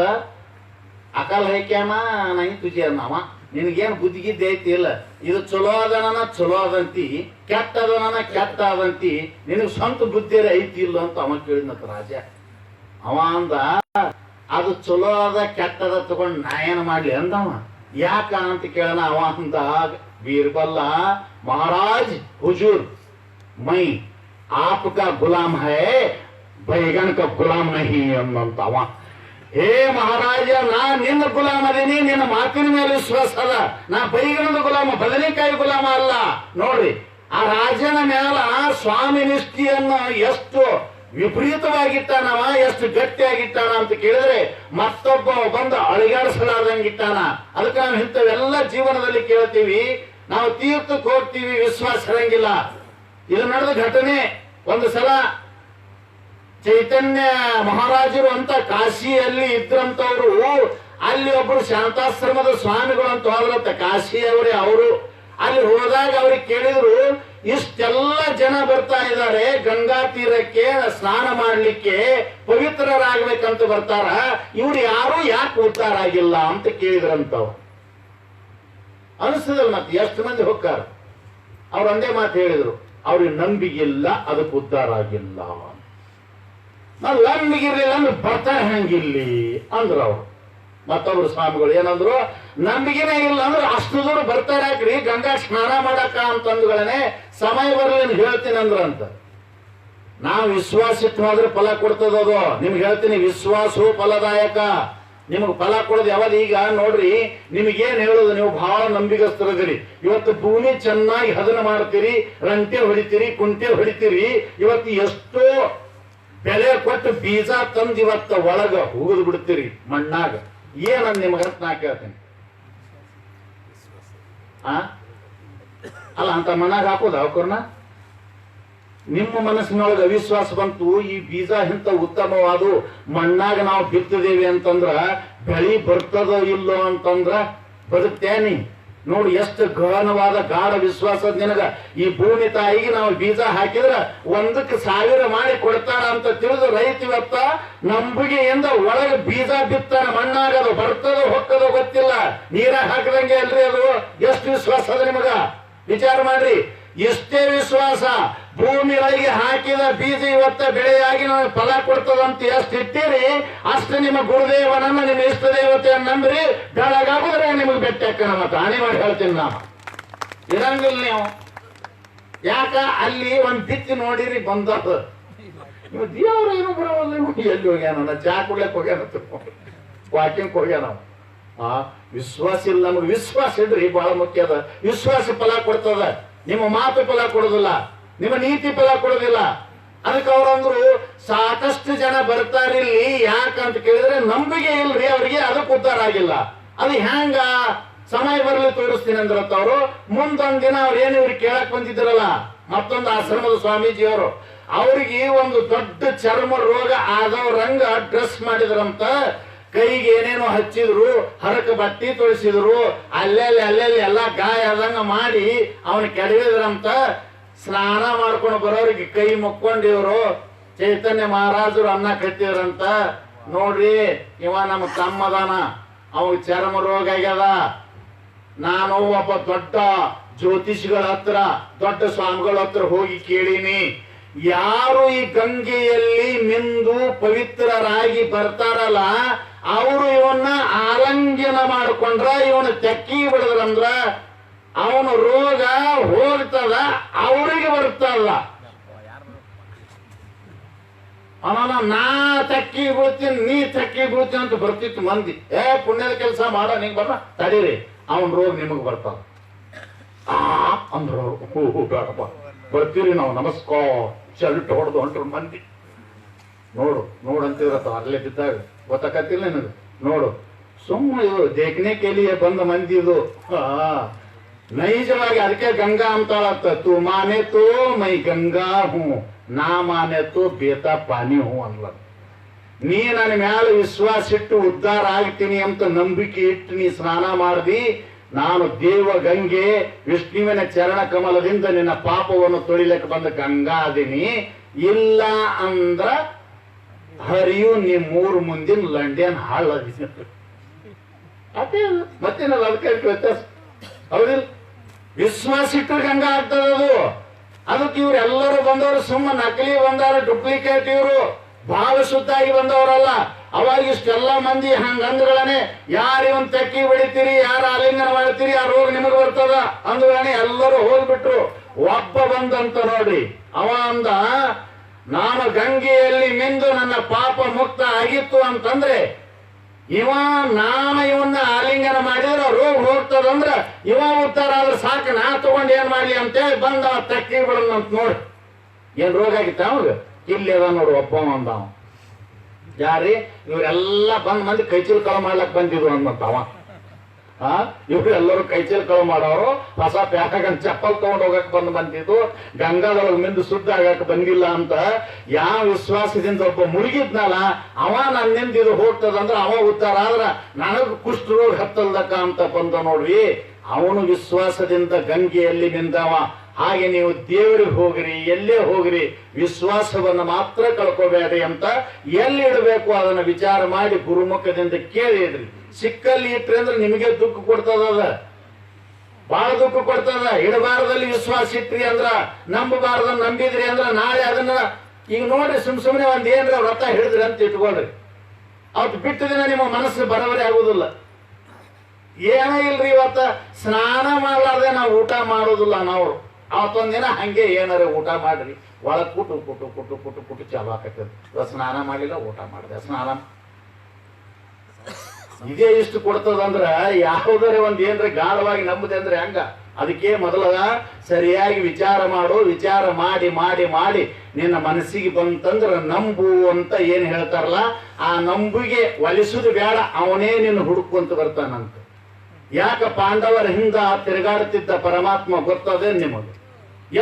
ಅಕಲ್ ಹೈಕ್ಯಾಮ ನೈ ತುಜಿ ಅನ್ನವ. ನಿನಗೇನು ಬುದ್ಧಿಗಿದ್ದೆ ಐತಿ ಇಲ್ಲ. ಇದು ಚಲೋ ಅದನ ಚಲೋ ಅದಂತಿ, ಕೆಟ್ಟ ಅದನ ಕೆಟ್ಟ ಅದಂತಿ, ನಿನಗ್ ಸ್ವಂತ ಬುದ್ಧಿ ಐತಿ ಇಲ್ಲ ಅಂತ ಅವ ಕೇಳಿದ್ನಂತ ರಾಜ. ಅವ ಅಂದ, ಅದು ಚಲೋ ಅದ ಕೆಟ್ಟದ ತಗೊಂಡ್ ನಾ ಏನ್ ಮಾಡ್ಲಿ ಅಂದವ. ಯಾಕ ಅಂತ ಕೇಳನ. ಅವ ಅಂದ, ಬೀರ್ಬಲ್ಲ ಮಹಾರಾಜ್ ಹುಜೂರ್ ಮೈ आपका गुलाम है बैगन का गुलाम नहीं ಅನ್ನಂತವ. ಹೇ ಮಹಾರಾಜ, ನಾ ನಿನ್ನ ಗುಲಾಮ ಅದೀನಿ, ನಿನ್ನ ಮಾತಿನ ಮೇಲೆ ವಿಶ್ವಾಸ ಅದ. ನಾ ಬೈಗಣದ ಗುಲಾಮ, ಬದನೆಕಾಯಿ ಗುಲಾಮ ಅಲ್ಲ. ನೋಡ್ರಿ, ಆ ರಾಜನ ಮೇಲ ಸ್ವಾಮಿ ನಿಷ್ಠೆಯನ್ನು ಎಷ್ಟು ವಿಪರೀತವಾಗಿಟ್ಟಾನವ, ಎಷ್ಟು ಗಟ್ಟಿಯಾಗಿಟ್ಟಾನ ಅಂತ ಕೇಳಿದ್ರೆ ಮತ್ತೊಬ್ಬ ಬಂದು ಅಳಿಗಾಡಿಸಲಾರ್ದಂಗಿಟ್ಟಾನ. ಅದಕ್ಕೆ ನಾವು ಇಂಥವೆಲ್ಲ ಜೀವನದಲ್ಲಿ ಕೇಳ್ತೀವಿ. ನಾವು ತೀರ್ಥಕ್ಕೆ ಹೋಗ್ತೀವಿ, ವಿಶ್ವಾಸ ಇರಂಗಿಲ್ಲ. ಇದು ನಡೆದ ಘಟನೆ. ಒಂದು ಸಲ ಚೈತನ್ಯ ಮಹಾರಾಜರು ಅಂತ ಕಾಶಿಯಲ್ಲಿ ಇದ್ರಂತವ್ರು, ಅಲ್ಲಿ ಒಬ್ಬರು ಶಾಂತಾಶ್ರಮದ ಸ್ವಾಮಿಗಳು ಅಂತ ಹೋದ್ರಂತ, ಕಾಶಿಯವರೇ ಅವರು. ಅಲ್ಲಿ ಹೋದಾಗ ಅವ್ರಿಗೆ ಕೇಳಿದ್ರು, ಇಷ್ಟೆಲ್ಲ ಜನ ಬರ್ತಾ ಇದ್ದಾರೆ ಗಂಗಾ ತೀರಕ್ಕೆ ಸ್ನಾನ ಮಾಡ್ಲಿಕ್ಕೆ, ಪವಿತ್ರರಾಗ್ಬೇಕಂತ ಬರ್ತಾರ, ಇವ್ರು ಯಾರು ಯಾಕೆ ಉದ್ಧಾರ ಆಗಿಲ್ಲ ಅಂತ ಕೇಳಿದ್ರಂತವ್ರು. ಅನಿಸ್ತದಲ್ಲ, ಮತ್ತೆ ಎಷ್ಟು ಮಂದಿ ಹೋಗ್ತಾರ? ಅವ್ರು ಒಂದೇ ಮಾತು ಹೇಳಿದ್ರು, ಅವ್ರಿಗೆ ನಂಬಿಗಿಲ್ಲ, ಅದಕ್ಕೆ ಉದ್ಧಾರ ಆಗಿಲ್ಲ. ನಾವು ನಂಬಿಗಿರ್ಲಿಲ್ಲ ಅಂದ್ರೆ ಬರ್ತಾರೆ ಹೆಂಗಿಲ್ಲಿ ಅಂದ್ರು ಅವ್ರು. ಮತ್ತೊಬ್ರು ಸ್ವಾಮಿಗಳು ಏನಂದ್ರು, ನಂಬಿಕೆನೇ ಇಲ್ಲ ಅಂದ್ರೆ ಅಷ್ಟು ದೂರ ಬರ್ತಾರೆ ಯಾಕ್ರಿ ಗಂಗಾ ಸ್ನಾನ ಮಾಡಕ ಅಂತಂದ್ಗಳೇ, ಸಮಯ ಬರ್ಲಿ ಹೇಳ್ತೀನಿ ಅಂದ್ರಂತ. ನಾವು ವಿಶ್ವಾಸ ಇಟ್ಟು ಹೋದ್ರೆ ಫಲ ಕೊಡ್ತದದು. ನಿಮ್ಗೆ ಹೇಳ್ತೀನಿ, ವಿಶ್ವಾಸವು ಫಲದಾಯಕ. ನಿಮಗೆ ಫಲ ಕೊಡೋದು ಯಾವಾಗ? ಈಗ ನೋಡ್ರಿ, ನಿಮಗೇನ್ ಹೇಳೋದು, ನೀವು ಬಹಳ ನಂಬಿಗಸ್ತರದಿರಿ. ಇವತ್ತು ಭೂಮಿ ಚೆನ್ನಾಗಿ ಹದನ ಮಾಡ್ತೀರಿ, ರಂಟೆ ಹೊಡಿತೀರಿ, ಕುಂಟೆ ಹೊಡಿತೀರಿ. ಇವತ್ತು ಎಷ್ಟೋ ಬೆಲೆ ಕೊಟ್ಟು ಬೀಜ ತಂದು ಇವತ್ತ ಒಳಗ ಹೋಗದ್ ಬಿಡ್ತೀರಿ ಮಣ್ಣಾಗ. ಏನಂದ್ ನಿಮ್ಗೆ ನಾ ಕೇಳ್ತೀನಿ, ಅಲ್ಲ ಅಂತ ಮಣ್ಣಾಗ ಹಾಕೋದು ಅವಕರ್ನ? ನಿಮ್ಮ ಮನಸ್ಸಿನೊಳಗೆ ಅವಿಶ್ವಾಸ ಬಂತು, ಈ ಬೀಜ ಇಂತ ಉತ್ತಮವಾದ ಮಣ್ಣಾಗ ನಾವು ಬಿತ್ತಿದೇವಿ ಅಂತಂದ್ರ ಬೆಳಿ ಬರ್ತದೋ ಇಲ್ಲೋ ಅಂತಂದ್ರ ಬದುಕ್ತೇನಿ. ನೋಡಿ ಎಷ್ಟು ಗಹನವಾದ ಗಾಢ ವಿಶ್ವಾಸ ನಿನಗ. ಈ ಭೂಮಿ ತಾಯಿಗೆ ನಾವು ಬೀಜ ಹಾಕಿದ್ರ 1,000 ಮಾಡಿ ಕೊಡ್ತಾರ ಅಂತ ತಿಳಿದು ರೈತ ಇವತ್ತ ನಂಬಿಕೆಯಿಂದ ಒಳಗೆ ಬೀಜ ಬಿತ್ತಾನ ಮಣ್ಣಾಗ. ಅದು ಬರ್ತದೋ ಹೊಕ್ಕದೋ ಗೊತ್ತಿಲ್ಲ, ನೀರಾಗ ಹಾಕದಂಗೆ ಅಲ್ರಿ ಅದು. ಎಷ್ಟು ವಿಶ್ವಾಸ ಅದ ನಿಮಗ? ವಿಚಾರ ಮಾಡ್ರಿ. ಎಷ್ಟೇ ವಿಶ್ವಾಸ, ಭೂಮಿ ಒಳಗೆ ಹಾಕಿದ ಬೀಜ ಇವತ್ತ ಬೆಳೆಯಾಗಿ ನಮಗೆ ಫಲ ಕೊಡ್ತದಂತ ಎಷ್ಟು ಇಟ್ಟಿರಿ, ಅಷ್ಟು ನಿಮ್ಮ ಗುರುದೇವನನ್ನ, ನಿಮ್ಮ ಇಷ್ಟ ದೇವತೆಯನ್ನ ನಂಬ್ರಿ. ಬೆಳಗಾಗುದ್ರೆ ನಿಮಗೆ ಬೆಟ್ಟ ಮತ್ತ ಹಾನಿ ಮಾಡಿ ಹೇಳ್ತೀನಿ ನಾನು. ಇರಂಗಿಲ್ಲ ನೀವು. ಯಾಕ? ಅಲ್ಲಿ ಒಂದ್ ಬಿತ್ತಿ ನೋಡಿರಿ ಬಂದದ. ನೀವು ದೇವ್ರ ಏನು ಬರೋಲ್ಲ. ಎಲ್ಲಿ ಹೋಗ್ಯಾನ? ಚಾ ಕುಡ್ಲಕ್ ಹೋಗ್ಯಾನ, ವಾಕಿಂಗ್ ಹೋಗ್ಯಾನ. ವಿಶ್ವಾಸ ಇಲ್ಲ. ನಮಗೆ ವಿಶ್ವಾಸ ಇದ್ರಿ ಬಹಳ ಮುಖ್ಯ ಅದ. ವಿಶ್ವಾಸ ಫಲ ಕೊಡ್ತದ. ನಿಮ್ಮ ಮಾತು ಫಲ ಕೊಡೋದಿಲ್ಲ, ನಿಮ್ಮ ನೀತಿ ಫಲ ಕೊಡೋದಿಲ್ಲ. ಅದಕ್ಕೆ ಅವ್ರಂದ್ರು, ಸಾಕಷ್ಟು ಜನ ಬರ್ತಾರಿಲ್ಲಿ ಯಾಕಂತ ಕೇಳಿದ್ರೆ ನಂಬಿಕೆ ಇಲ್ರಿ ಅವ್ರಿಗೆ, ಅದಕ್ಕೆ ಉದ್ಧಾರ ಆಗಿಲ್ಲ. ಅದು ಹೆಂಗ? ಸಮಯ ಬರಲಿ ತೋರಿಸ್ತೀನಿ ಅಂದ್ರತ್ತ ಅವರು. ಮುಂದೊಂದ್ ದಿನ ಅವ್ರು ಏನು ಇವ್ರಿಗೆ ಕೇಳಕ್ ಬಂದಿದ್ರಲ್ಲ, ಮತ್ತೊಂದು ಆಶ್ರಮದ ಸ್ವಾಮೀಜಿಯವರು, ಅವ್ರಿಗೆ ಒಂದು ದೊಡ್ಡ ಚರ್ಮ ರೋಗ ಆದವ್ರಂಗ ಡ್ರೆಸ್ ಮಾಡಿದ್ರಂತ. ಕೈಗೆ ಏನೇನೋ ಹಚ್ಚಿದ್ರು, ಹರಕ ಬಟ್ಟಿ ತೊಳಿಸಿದ್ರು, ಅಲ್ಲೆಲ್ಲಿ ಎಲ್ಲ ಗಾಯ ಆದಂಗ ಮಾಡಿ ಅವನ ಕೆಡವಿದ್ರಂತ. ಸ್ನಾನ ಮಾಡ್ಕೊಂಡು ಬರೋರಿಗೆ ಕೈ ಮುಕ್ಕೊಂಡಿವ್ರು, ಚೈತನ್ಯ ಮಹಾರಾಜರು ಅನ್ನ ಕಟ್ಟಿದ್ರಂತ, ನೋಡ್ರಿ ಇವ ನಮ್ಮ ತಮ್ಮದಾನ, ಅವಾಗ ಚರ್ಮ ರೋಗ ಆಗ್ಯದ. ನಾನು ಒಬ್ಬ ದೊಡ್ಡ ಜ್ಯೋತಿಷಿಗಳ ಹತ್ರ, ದೊಡ್ಡ ಸ್ವಾಮಿಗಳ ಹತ್ರ ಹೋಗಿ ಕೇಳೀನಿ, ಯಾರು ಈ ಗಂಗೆಯಲ್ಲಿ ಮಿಂದು ಪವಿತ್ರರಾಗಿ ಬರ್ತಾರಲ್ಲ ಅವರು ಇವನ್ನ ಆಲಂಘನ ಮಾಡ್ಕೊಂಡ್ರ, ಇವನ ತೆಕ್ಕಿ ಬಿಡದ್ರಂದ್ರ ಅವನ ರೋಗ ಹೋಗ್ತದ, ಅವರಿಗೆ ಬರ್ತಲ್ಲ. ಅವನ ನಾ ತಕ್ಕಿ ಬೀಳ್ತೀನಿ, ನೀ ತಕ್ಕಿ ಬೀಳ್ತೀನಿ ಅಂತ ಬರ್ತಿತ್ತು ಮಂದಿ. ಪುಣ್ಯದ ಕೆಲಸ ಮಾಡ ನಿಂಗೆ ಬರ್ತ ತಡೀರಿ, ಅವನ ರೋಗ ನಿಮಗ್ ಬರ್ತಾವ ಅಂದ್ರು. ಬೇಡಪ್ಪ, ಬರ್ತೀರಿ ನಾವು, ನಮಸ್ಕಾರ ಚಲ್ಟ್ ಹೊಡೆದು ಹೊಂಟ್ರು ಮಂದಿ. ನೋಡಂತಿರತ್ತ ಅಲ್ಲೇ ಬಿದ್ದಾಗ ಗೊತ್ತಾಕತ್ತಿಲ್ಲ ನಿನಗೆ. ನೋಡು ಸುಮ್ಮನೆ ಇದು ದೇಖನೆ ಕೇಳಿಯೇ ಬಂದ ಮಂದಿ ಇದು. ನೈಜವಾಗಿ ಅದಕ್ಕೆ ಗಂಗಾ ಅಂತಾಳತ್ತ, ತು ಮಾನೆ ತೋ ಮೈ ಗಂಗಾ ಹೂ, ನಾ ಮಾನೆ ತೋ ಬೇತಾ ಪಾನಿ ಹೂ ಅನ್ಲ. ನೀ ನನ್ನ ಮ್ಯಾಲ ವಿಶ್ವಾಸ ಇಟ್ಟು ಉದ್ಧಾರ ಆಗ್ತೀನಿ ಅಂತ ನಂಬಿಕೆ ಇಟ್ಟು ನೀ ಸ್ನಾನ ಮಾಡ್ದಿ, ನಾನು ದೇವ ಗಂಗೆ ವಿಷ್ಣುವಿನ ಚರಣ ಕಮಲದಿಂದ ನಿನ್ನ ಪಾಪವನ್ನು ತೊಳಿಲಕ್ಕೆ ಬಂದ ಗಂಗಾ ಅದೀನಿ. ಇಲ್ಲ ಅಂದ್ರ ಹರಿಯು ನೀ ಮೂರು ಮುಂದಿನ ಲಂಡನ್ ಹಾಳ ಅದೇ ಮತ್ತೇನಲ್ಲ. ಅದಕ್ಕೆ ವ್ಯತ್ಯಾಸ ಹೌದಿಲ್ಲ. ವಿಶ್ವಾಸ ಇಟ್ಟರೆ ಗಂಗಾ ಆಗ್ತದದು. ಅದಕ್ಕೆ ಇವ್ರು ಎಲ್ಲರೂ ಬಂದವರು ಸುಮ್ಮ ನಕಲಿ ಬಂದವರು, ಡೂಪ್ಲಿಕೇಟ್. ಇವರು ಬಹಳ ಶುದ್ಧಾಗಿ ಬಂದವರಲ್ಲ. ಅವಾಗ ಇಷ್ಟೆಲ್ಲ ಮಂದಿ ಹಂಗಂದ್ಗಳನೆ, ಯಾರು ಇವನ್ ತೆಕ್ಕಿ ಬಿಡಿತೀರಿ, ಯಾರು ಆಲಿಂಗನ ಮಾಡ್ತೀರಿ, ಆ ರೋಗ ನಿಮಗ್ ಬರ್ತದ ಅಂದ್ಗಳನೆ ಎಲ್ಲರೂ ಹೋಗ್ಬಿಟ್ರು. ಒಬ್ಬ ಬಂದಂತ ನೋಡ್ರಿ, ಅವ ಅಂದ, ನಾನು ಗಂಗೆಯಲ್ಲಿ ಮಿಂದು ನನ್ನ ಪಾಪ ಮುಕ್ತ ಆಗಿತ್ತು ಅಂತಂದ್ರೆ ನಾನು ಇವನ್ನ ಆಲಿಂಗನ ಮಾಡಿದ್ರೆ ರೋಗ ಹೋಗ್ತದಂದ್ರ ಇವ ಉತ್ತಾರ ಆದ್ರೆ ಸಾಕು, ನಾ ತಗೊಂಡ್ ಏನ್ ಮಾಡ್ಲಿ ಅಂತೇಳಿ ಬಂದ ತೆಕ್ಕಿ ಬಿಡಂತ ನೋಡಿ. ಏನ್ ರೋಗ ಆಗಿತ್ತ ಅವಾಗ? ಇಲ್ಲಿ ಅದ ನೋಡು ಒಬ್ಬ ಅಂದವ. ಯಾರಿ ಇವ್ರೆಲ್ಲ ಬಂದ್ ಮಂದಿ ಕೈಚೀಲ್ ಕಳ ಮಾಡ್ಲಕ್ ಬಂದಿದ್ರು ಅಂದಂತವ. ಇವ್ರು ಎಲ್ಲರೂ ಕೈಚೀಲ್ ಕಳ ಮಾಡೋರು, ಹೊಸ ಪ್ಯಾಕಂಡ್ ಚಪ್ಪಲ್ ತಗೊಂಡ್ ಹೋಗಕ್ ಬಂದಿದ್ದು, ಗಂಗಾದೊಳಗೆ ಮಿಂದು ಶುದ್ಧ ಆಗಕ್ ಬಂದಿಲ್ಲ ಅಂತ ಯಾವ ವಿಶ್ವಾಸದಿಂದ ಒಬ್ಬ ಮುಳುಗಿದ್ನಲ್ಲ ಅವ ನನ್ನಿಂದ ಇದು ಹೋಗ್ತದಂದ್ರ ಅವ ಉದ್ದಾರ ಆದ್ರ ನನಗ್ ಕುಷ್ಠ ರೋಗ ಹತ್ತಲ್ದಕ್ಕ ಅಂತ ಬಂದ ನೋಡ್ರಿ. ಅವನು ವಿಶ್ವಾಸದಿಂದ ಗಂಗೆಯಲ್ಲಿ ಮಿಂದವ. ಹಾಗೆ ನೀವು ದೇವರಿಗೆ ಹೋಗ್ರಿ, ಎಲ್ಲೇ ಹೋಗ್ರಿ, ವಿಶ್ವಾಸವನ್ನು ಮಾತ್ರ ಕಳ್ಕೋಬೇಡ್ರಿ ಅಂತ ಎಲ್ಲಿ ಇಡಬೇಕು ಅದನ್ನ ವಿಚಾರ ಮಾಡಿ ಗುರುಮುಖದಿಂದ ಕೇಳಿದ್ರಿ. ಸಿಕ್ಕಲ್ಲಿ ಇಟ್ರಿ ಅಂದ್ರೆ ನಿಮಗೆ ದುಃಖ ಕೊಡ್ತದ, ಬಹಳ ದುಃಖ ಕೊಡ್ತದ. ಇಡಬಾರದಲ್ಲಿ ವಿಶ್ವಾಸ ಇಟ್ರಿ ಅಂದ್ರ, ನಂಬಬಾರ್ದ ನಂಬಿದ್ರಿ ಅಂದ್ರ ನಾಳೆ ಅದನ್ನ ಈಗ ನೋಡ್ರಿ ಸುಮ್ನೆ ಒಂದ್ ಏನ್ರ ವ್ರತ ಹಿಡಿದ್ರಿ ಅಂತ ಇಟ್ಕೊಳ್ರಿ, ಅವತ್ತು ಬಿಟ್ಟು ದಿನ ನಿಮ್ಮ ಮನಸ್ಸು ಬರವರಿ ಆಗುದಿಲ್ಲ. ಏನೋ ಇಲ್ರಿ, ಇವತ್ತ ಸ್ನಾನ ಮಾಡಲಾರ್ದೆ ನಾವು ಊಟ ಮಾಡೋದಿಲ್ಲ. ನಾವು ಅವತ್ತೊಂದಿನ ಹಂಗೆ ಏನಾರ ಊಟ ಮಾಡ್ರಿ, ಒಳಗ್ ಕುಟು ಕುಟು ಕುಟು ಕುಟು ಕುಟು ಚಾಲು ಆಕತ್ತದ. ಸ್ನಾನ ಮಾಡಿಲ್ಲ, ಊಟ ಮಾಡಿದೆ, ಸ್ನಾನ ಇದೇ ಇಷ್ಟು ಕೊಡ್ತದಂದ್ರ ಯಾವುದರ ಒಂದ್ ಏನ್ರ ಗಾಢವಾಗಿ ನಂಬುದೆ ಅಂದ್ರೆ ಹಂಗ. ಅದಕ್ಕೆ ಮೊದಲ ಸರಿಯಾಗಿ ವಿಚಾರ ಮಾಡು. ವಿಚಾರ ಮಾಡಿ ಮಾಡಿ ಮಾಡಿ ನಿನ್ನ ಮನಸ್ಸಿಗೆ ಬಂತಂದ್ರ ನಂಬು ಅಂತ ಏನ್ ಹೇಳ್ತಾರಲ್ಲ, ಆ ನಂಬಿಗೆ ಒಲಿಸುದು ಬೇಡ, ಅವನೇ ನಿನ್ನ ಹುಡುಕುವಂತ ಬರ್ತಾನಂತ. ಯಾಕ ಪಾಂಡವರ ಹಿಂದ ತಿರುಗಾಡುತ್ತಿದ್ದ ಪರಮಾತ್ಮ ಗೊತ್ತದೆ ನಿಮಗೆ?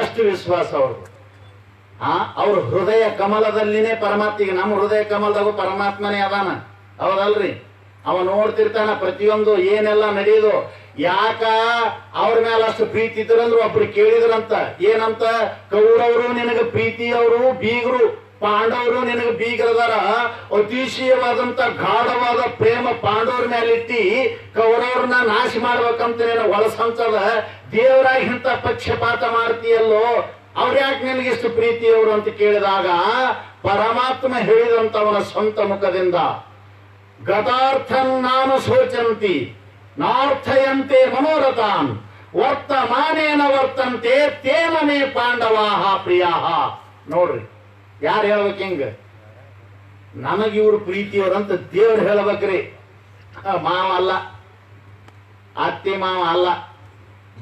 ಎಷ್ಟು ವಿಶ್ವಾಸ ಅವ್ರದ್ದು. ಅವ್ರ ಹೃದಯ ಕಮಲದಲ್ಲಿನೇ ಪರಮಾತ್ಮ. ಈಗ ನಮ್ಮ ಹೃದಯ ಕಮಲದಾಗೂ ಪರಮಾತ್ಮನೇ ಅದಾನ, ಹೌದಲ್ರಿ? ಅವ ನೋಡ್ತಿರ್ತಾನ ಪ್ರತಿಯೊಂದು ಏನೆಲ್ಲ ನಡೆಯೋದು. ಯಾಕ ಅವ್ರ ಮೇಲೆ ಅಷ್ಟು ಪ್ರೀತಿ ಇದ್ರಂದ್ರು ಒಬ್ರು ಕೇಳಿದ್ರಂತ, ಏನಂತ? ಕೌರವರು ನಿನಗೆ ಪ್ರೀತಿಯವರು ಬೀಗರು, ಪಾಂಡವರು ನಿನಗೆ ಬೀಗರದಾರ. ಅತಿಶಯವಾದಂತ ಗಾಢವಾದ ಪ್ರೇಮ ಪಾಂಡವರ ಮೇಲಿಟ್ಟಿ ಕೌರವ್ರನ್ನ ನಾಶ ಮಾಡ್ಬೇಕಂತ ನೀನು ಒಳಸಂಚದ ದೇವರಾಗಿ ಇಂತ ಪಕ್ಷಪಾತ ಮಾಡ್ತೀಯಲ್ಲೋ, ಅವ್ರ ಯಾಕೆ ನಿನಗಿಷ್ಟು ಪ್ರೀತಿಯವರು ಅಂತ ಕೇಳಿದಾಗ ಪರಮಾತ್ಮ ಹೇಳಿದಂತವನ ಸ್ವಂತ ಮುಖದಿಂದ, ಗತಾರ್ಥನ್ ನಾನು ಶೋಚಂತಿ ನಾರ್ಥಯಂತೆ ಮನೋರಥಾನ್ ವರ್ತಮಾನೇನ ವರ್ತಂತೆ ತೇನ ಮೇ ಪಾಂಡವಾಹ ಪ್ರಿಯಾಹ. ನೋಡ್ರಿ, ಯಾರು ಹೇಳ್ಬೇಕು ಹಿಂಗ? ನಮಗ ಇವ್ರು ಪ್ರೀತಿಯವ್ರಂತ ದೇವ್ರು ಹೇಳ್ಬೇಕ್ರಿ. ಮಾವ ಅಲ್ಲ, ಅತ್ತಿ ಮಾವ ಅಲ್ಲ,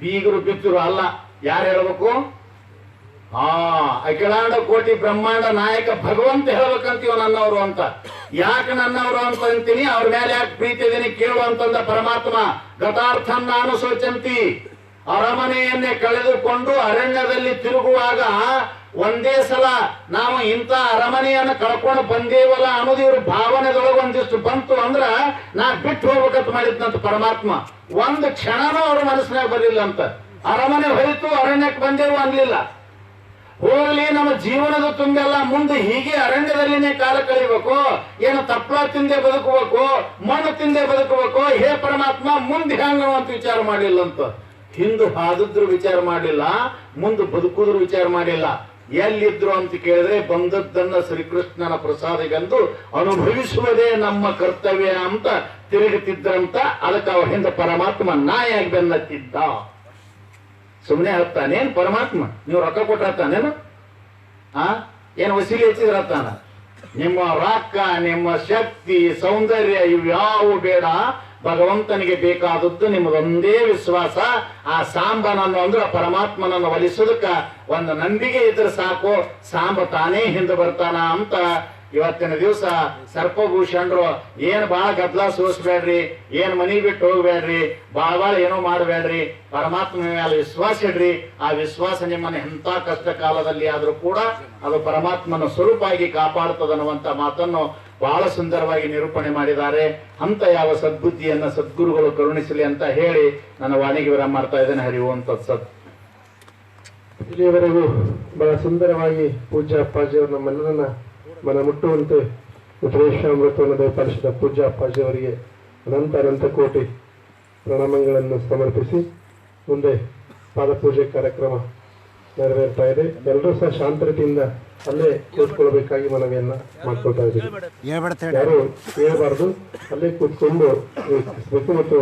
ಬೀಗರು ಬಿತ್ತರು ಅಲ್ಲ. ಯಾರು ಹೇಳ್ಬೇಕು? ಅಖಿಲಾಂಡ ಕೋಟಿ ಬ್ರಹ್ಮಾಂಡ ನಾಯಕ ಭಗವಂತ ಹೇಳ್ಬೇಕಂತೀವ ನನ್ನವರು ಅಂತ. ಯಾಕೆ ನನ್ನವರು ಅಂತ ಅಂತೀನಿ? ಅವ್ರ ಮೇಲೆ ಯಾಕೆ ಪ್ರೀತಿ ಇದೀನಿ ಕೇಳು ಅಂತಂದ ಪರಮಾತ್ಮ. ಗತಾರ್ಥನ್ ನಾನು ಶೋಚಂತಿ. ಅರಮನೆಯನ್ನೇ ಕಳೆದುಕೊಂಡು ಅರಣ್ಯದಲ್ಲಿ ತಿರುಗುವಾಗ ಒಂದೇ ಸಲ ನಾವು ಇಂಥ ಅರಮನೆಯನ್ನು ಕಳ್ಕೊಂಡು ಬಂದೇವಲ್ಲ ಅನ್ನೋದು ಇವ್ರ ಭಾವನೆದೊಳಗೆ ಒಂದಿಷ್ಟು ಬಂತು ಅಂದ್ರ ನಾ ಬಿಟ್ಟು ಹೋಗ್ಬೇಕಂತ ಮಾಡಿದ್ನಂತ ಪರಮಾತ್ಮ. ಒಂದು ಕ್ಷಣನೂ ಅವ್ರ ಮನಸ್ಸಿನಾಗ ಬರಲಿಲ್ಲ ಅಂತ. ಅರಮನೆ ಹೊರಿತು ಅರಣ್ಯಕ್ಕೆ ಬಂದೇವು ಅನ್ಲಿಲ್ಲ. ಹೋಗ್ಲಿ ನಮ್ಮ ಜೀವನದ ತುಂಬೆಲ್ಲ ಮುಂದೆ ಹೀಗೆ ಅರಣ್ಯದಲ್ಲಿನೇ ಕಾಲ ಕಳಿಬೇಕು, ಏನು ತಪ್ಪಲ ತಿಂದೆ ಬದುಕಬೇಕು, ಮಣ್ಣು ತಿಂದೆ ಬದುಕಬೇಕು, ಹೇ ಪರಮಾತ್ಮ ಮುಂದೆ ಹೆಂಗ ಅಂತ ವಿಚಾರ ಮಾಡಿಲ್ಲ ಅಂತ. ಹಿಂದೆ ಹಾದಿದ್ರು ವಿಚಾರ ಮಾಡಲಿಲ್ಲ, ಮುಂದೆ ಬದುಕುದ್ರು ವಿಚಾರ ಮಾಡಿಲ್ಲ. ಎಲ್ಲಿದ್ರು ಅಂತ ಕೇಳಿದ್ರೆ ಬಂದದ್ದನ್ನ ಶ್ರೀಕೃಷ್ಣನ ಪ್ರಸಾದಿಗೆಂದು ಅನುಭವಿಸುವುದೇ ನಮ್ಮ ಕರ್ತವ್ಯ ಅಂತ ತಿರುಗುತ್ತಿದ್ರಂತ. ಅದಕ್ಕೆ ಅವ್ರ ಹಿಂದೆ ಪರಮಾತ್ಮ ನಾಯಾಗಿ ಬೆನ್ನತ್ತಿದ್ದ. ಸುಮ್ಮನೆ ಹತ್ತಾನೇನ್ ಪರಮಾತ್ಮ? ನೀವು ರೊಕ್ಕ ಕೊಟ್ಟಿರ್ತಾನೇನು? ಏನು ವಸೀಲಿ ಹೆಚ್ಚಿದ್ರತ್ತಾನ? ನಿಮ್ಮ ರೊಕ್ಕ, ನಿಮ್ಮ ಶಕ್ತಿ, ಸೌಂದರ್ಯ ಇವ್ಯಾವು ಬೇಡ. ಭಗವಂತನಿಗೆ ಬೇಕಾದದ್ದು ನಿಮ್ಮದೊಂದೇ ವಿಶ್ವಾಸ. ಆ ಸಾಂಬನನ್ನು ಅಂದ್ರೆ ಪರಮಾತ್ಮನನ್ನು ಒಲಿಸೋದಕ್ಕ ಒಂದು ನಂಬಿಕೆ ಇದ್ರೆ ಸಾಕು, ಸಾಂಬ ತಾನೇ ಹಿಂದೆ ಬರ್ತಾನ ಅಂತ. ಇವತ್ತಿನ ದಿವಸ ಸರ್ಪಭೂಷಣರು ಏನ್ ಬಾಳ ಗದ್ದಲ ಸೋಸ್ಬೇಡ್ರಿ, ಏನ್ ಮನಿ ಬಿಟ್ಟು ಹೋಗ್ಬೇಡ್ರಿ, ಬಾಳ ಏನೋ ಮಾಡಬೇಡ್ರಿ, ಪರಮಾತ್ಮ ಮೇಲೆ ವಿಶ್ವಾಸ ಇಡ್ರಿ. ಆ ವಿಶ್ವಾಸ ನಿಮ್ಮನ್ನ ಎಂತ ಕಷ್ಟ ಕಾಲದಲ್ಲಿ ಆದ್ರೂ ಕೂಡ ಅದು ಪರಮಾತ್ಮನ ಸ್ವರೂಪ ಆಗಿ ಕಾಪಾಡ್ತದನ್ನುವಂತ ಮಾತನ್ನು ಬಹಳ ಸುಂದರವಾಗಿ ನಿರೂಪಣೆ ಮಾಡಿದ್ದಾರೆ. ಅಂತ ಯಾವ ಸದ್ಬುದ್ಧಿಯನ್ನ ಸದ್ಗುರುಗಳು ಕರುಣಿಸಲಿ ಅಂತ ಹೇಳಿ ನನ್ನ ವಾಣಿಗೆ ವಿರಾಮ ಮಾಡ್ತಾ ಇದ್ದೇನೆ. ಹರಿ ಓಂ ತತ್ಸತ್. ಇಲ್ಲಿಯವರೆಗೂ ಬಹಳ ಸುಂದರವಾಗಿ ಪೂಜ್ಯ ಅಪ್ಪಾಜಿಯವರು ನಮ್ಮೆಲ್ಲರನ್ನ ಮನ ಮುಟ್ಟುವಂತೆ ಉಪದೇಶಾಮೃತವನ್ನು ದಯಪಾಲಿಸಿದ ಪೂಜ್ಯ ಅಪ್ಪಾಜಿಯವರಿಗೆ ಅನಂತ ಅನಂತ ಕೋಟಿ ಪ್ರಣಾಮಗಳನ್ನು ಸಮರ್ಪಿಸಿ ಮುಂದೆ ಪಾದಪೂಜೆ ಕಾರ್ಯಕ್ರಮ ನೆರವೇರ್ತಾ ಇದೆ. ಎಲ್ಲರೂ ಸಹ ಶಾಂತತೆಯಿಂದ ಅಲ್ಲೇ ಕೂತ್ಕೊಳ್ಬೇಕಾಗಿ ಮನವಿಯನ್ನ ಮಾಡ್ಕೊಳ್ತಾ ಇದ್ದೀವಿ. ಯಾರು ಹೇಳ್ಬಾರ್ದು, ಅಲ್ಲೇ ಕೂತ್ಕೊಂಡು ಮತ್ತು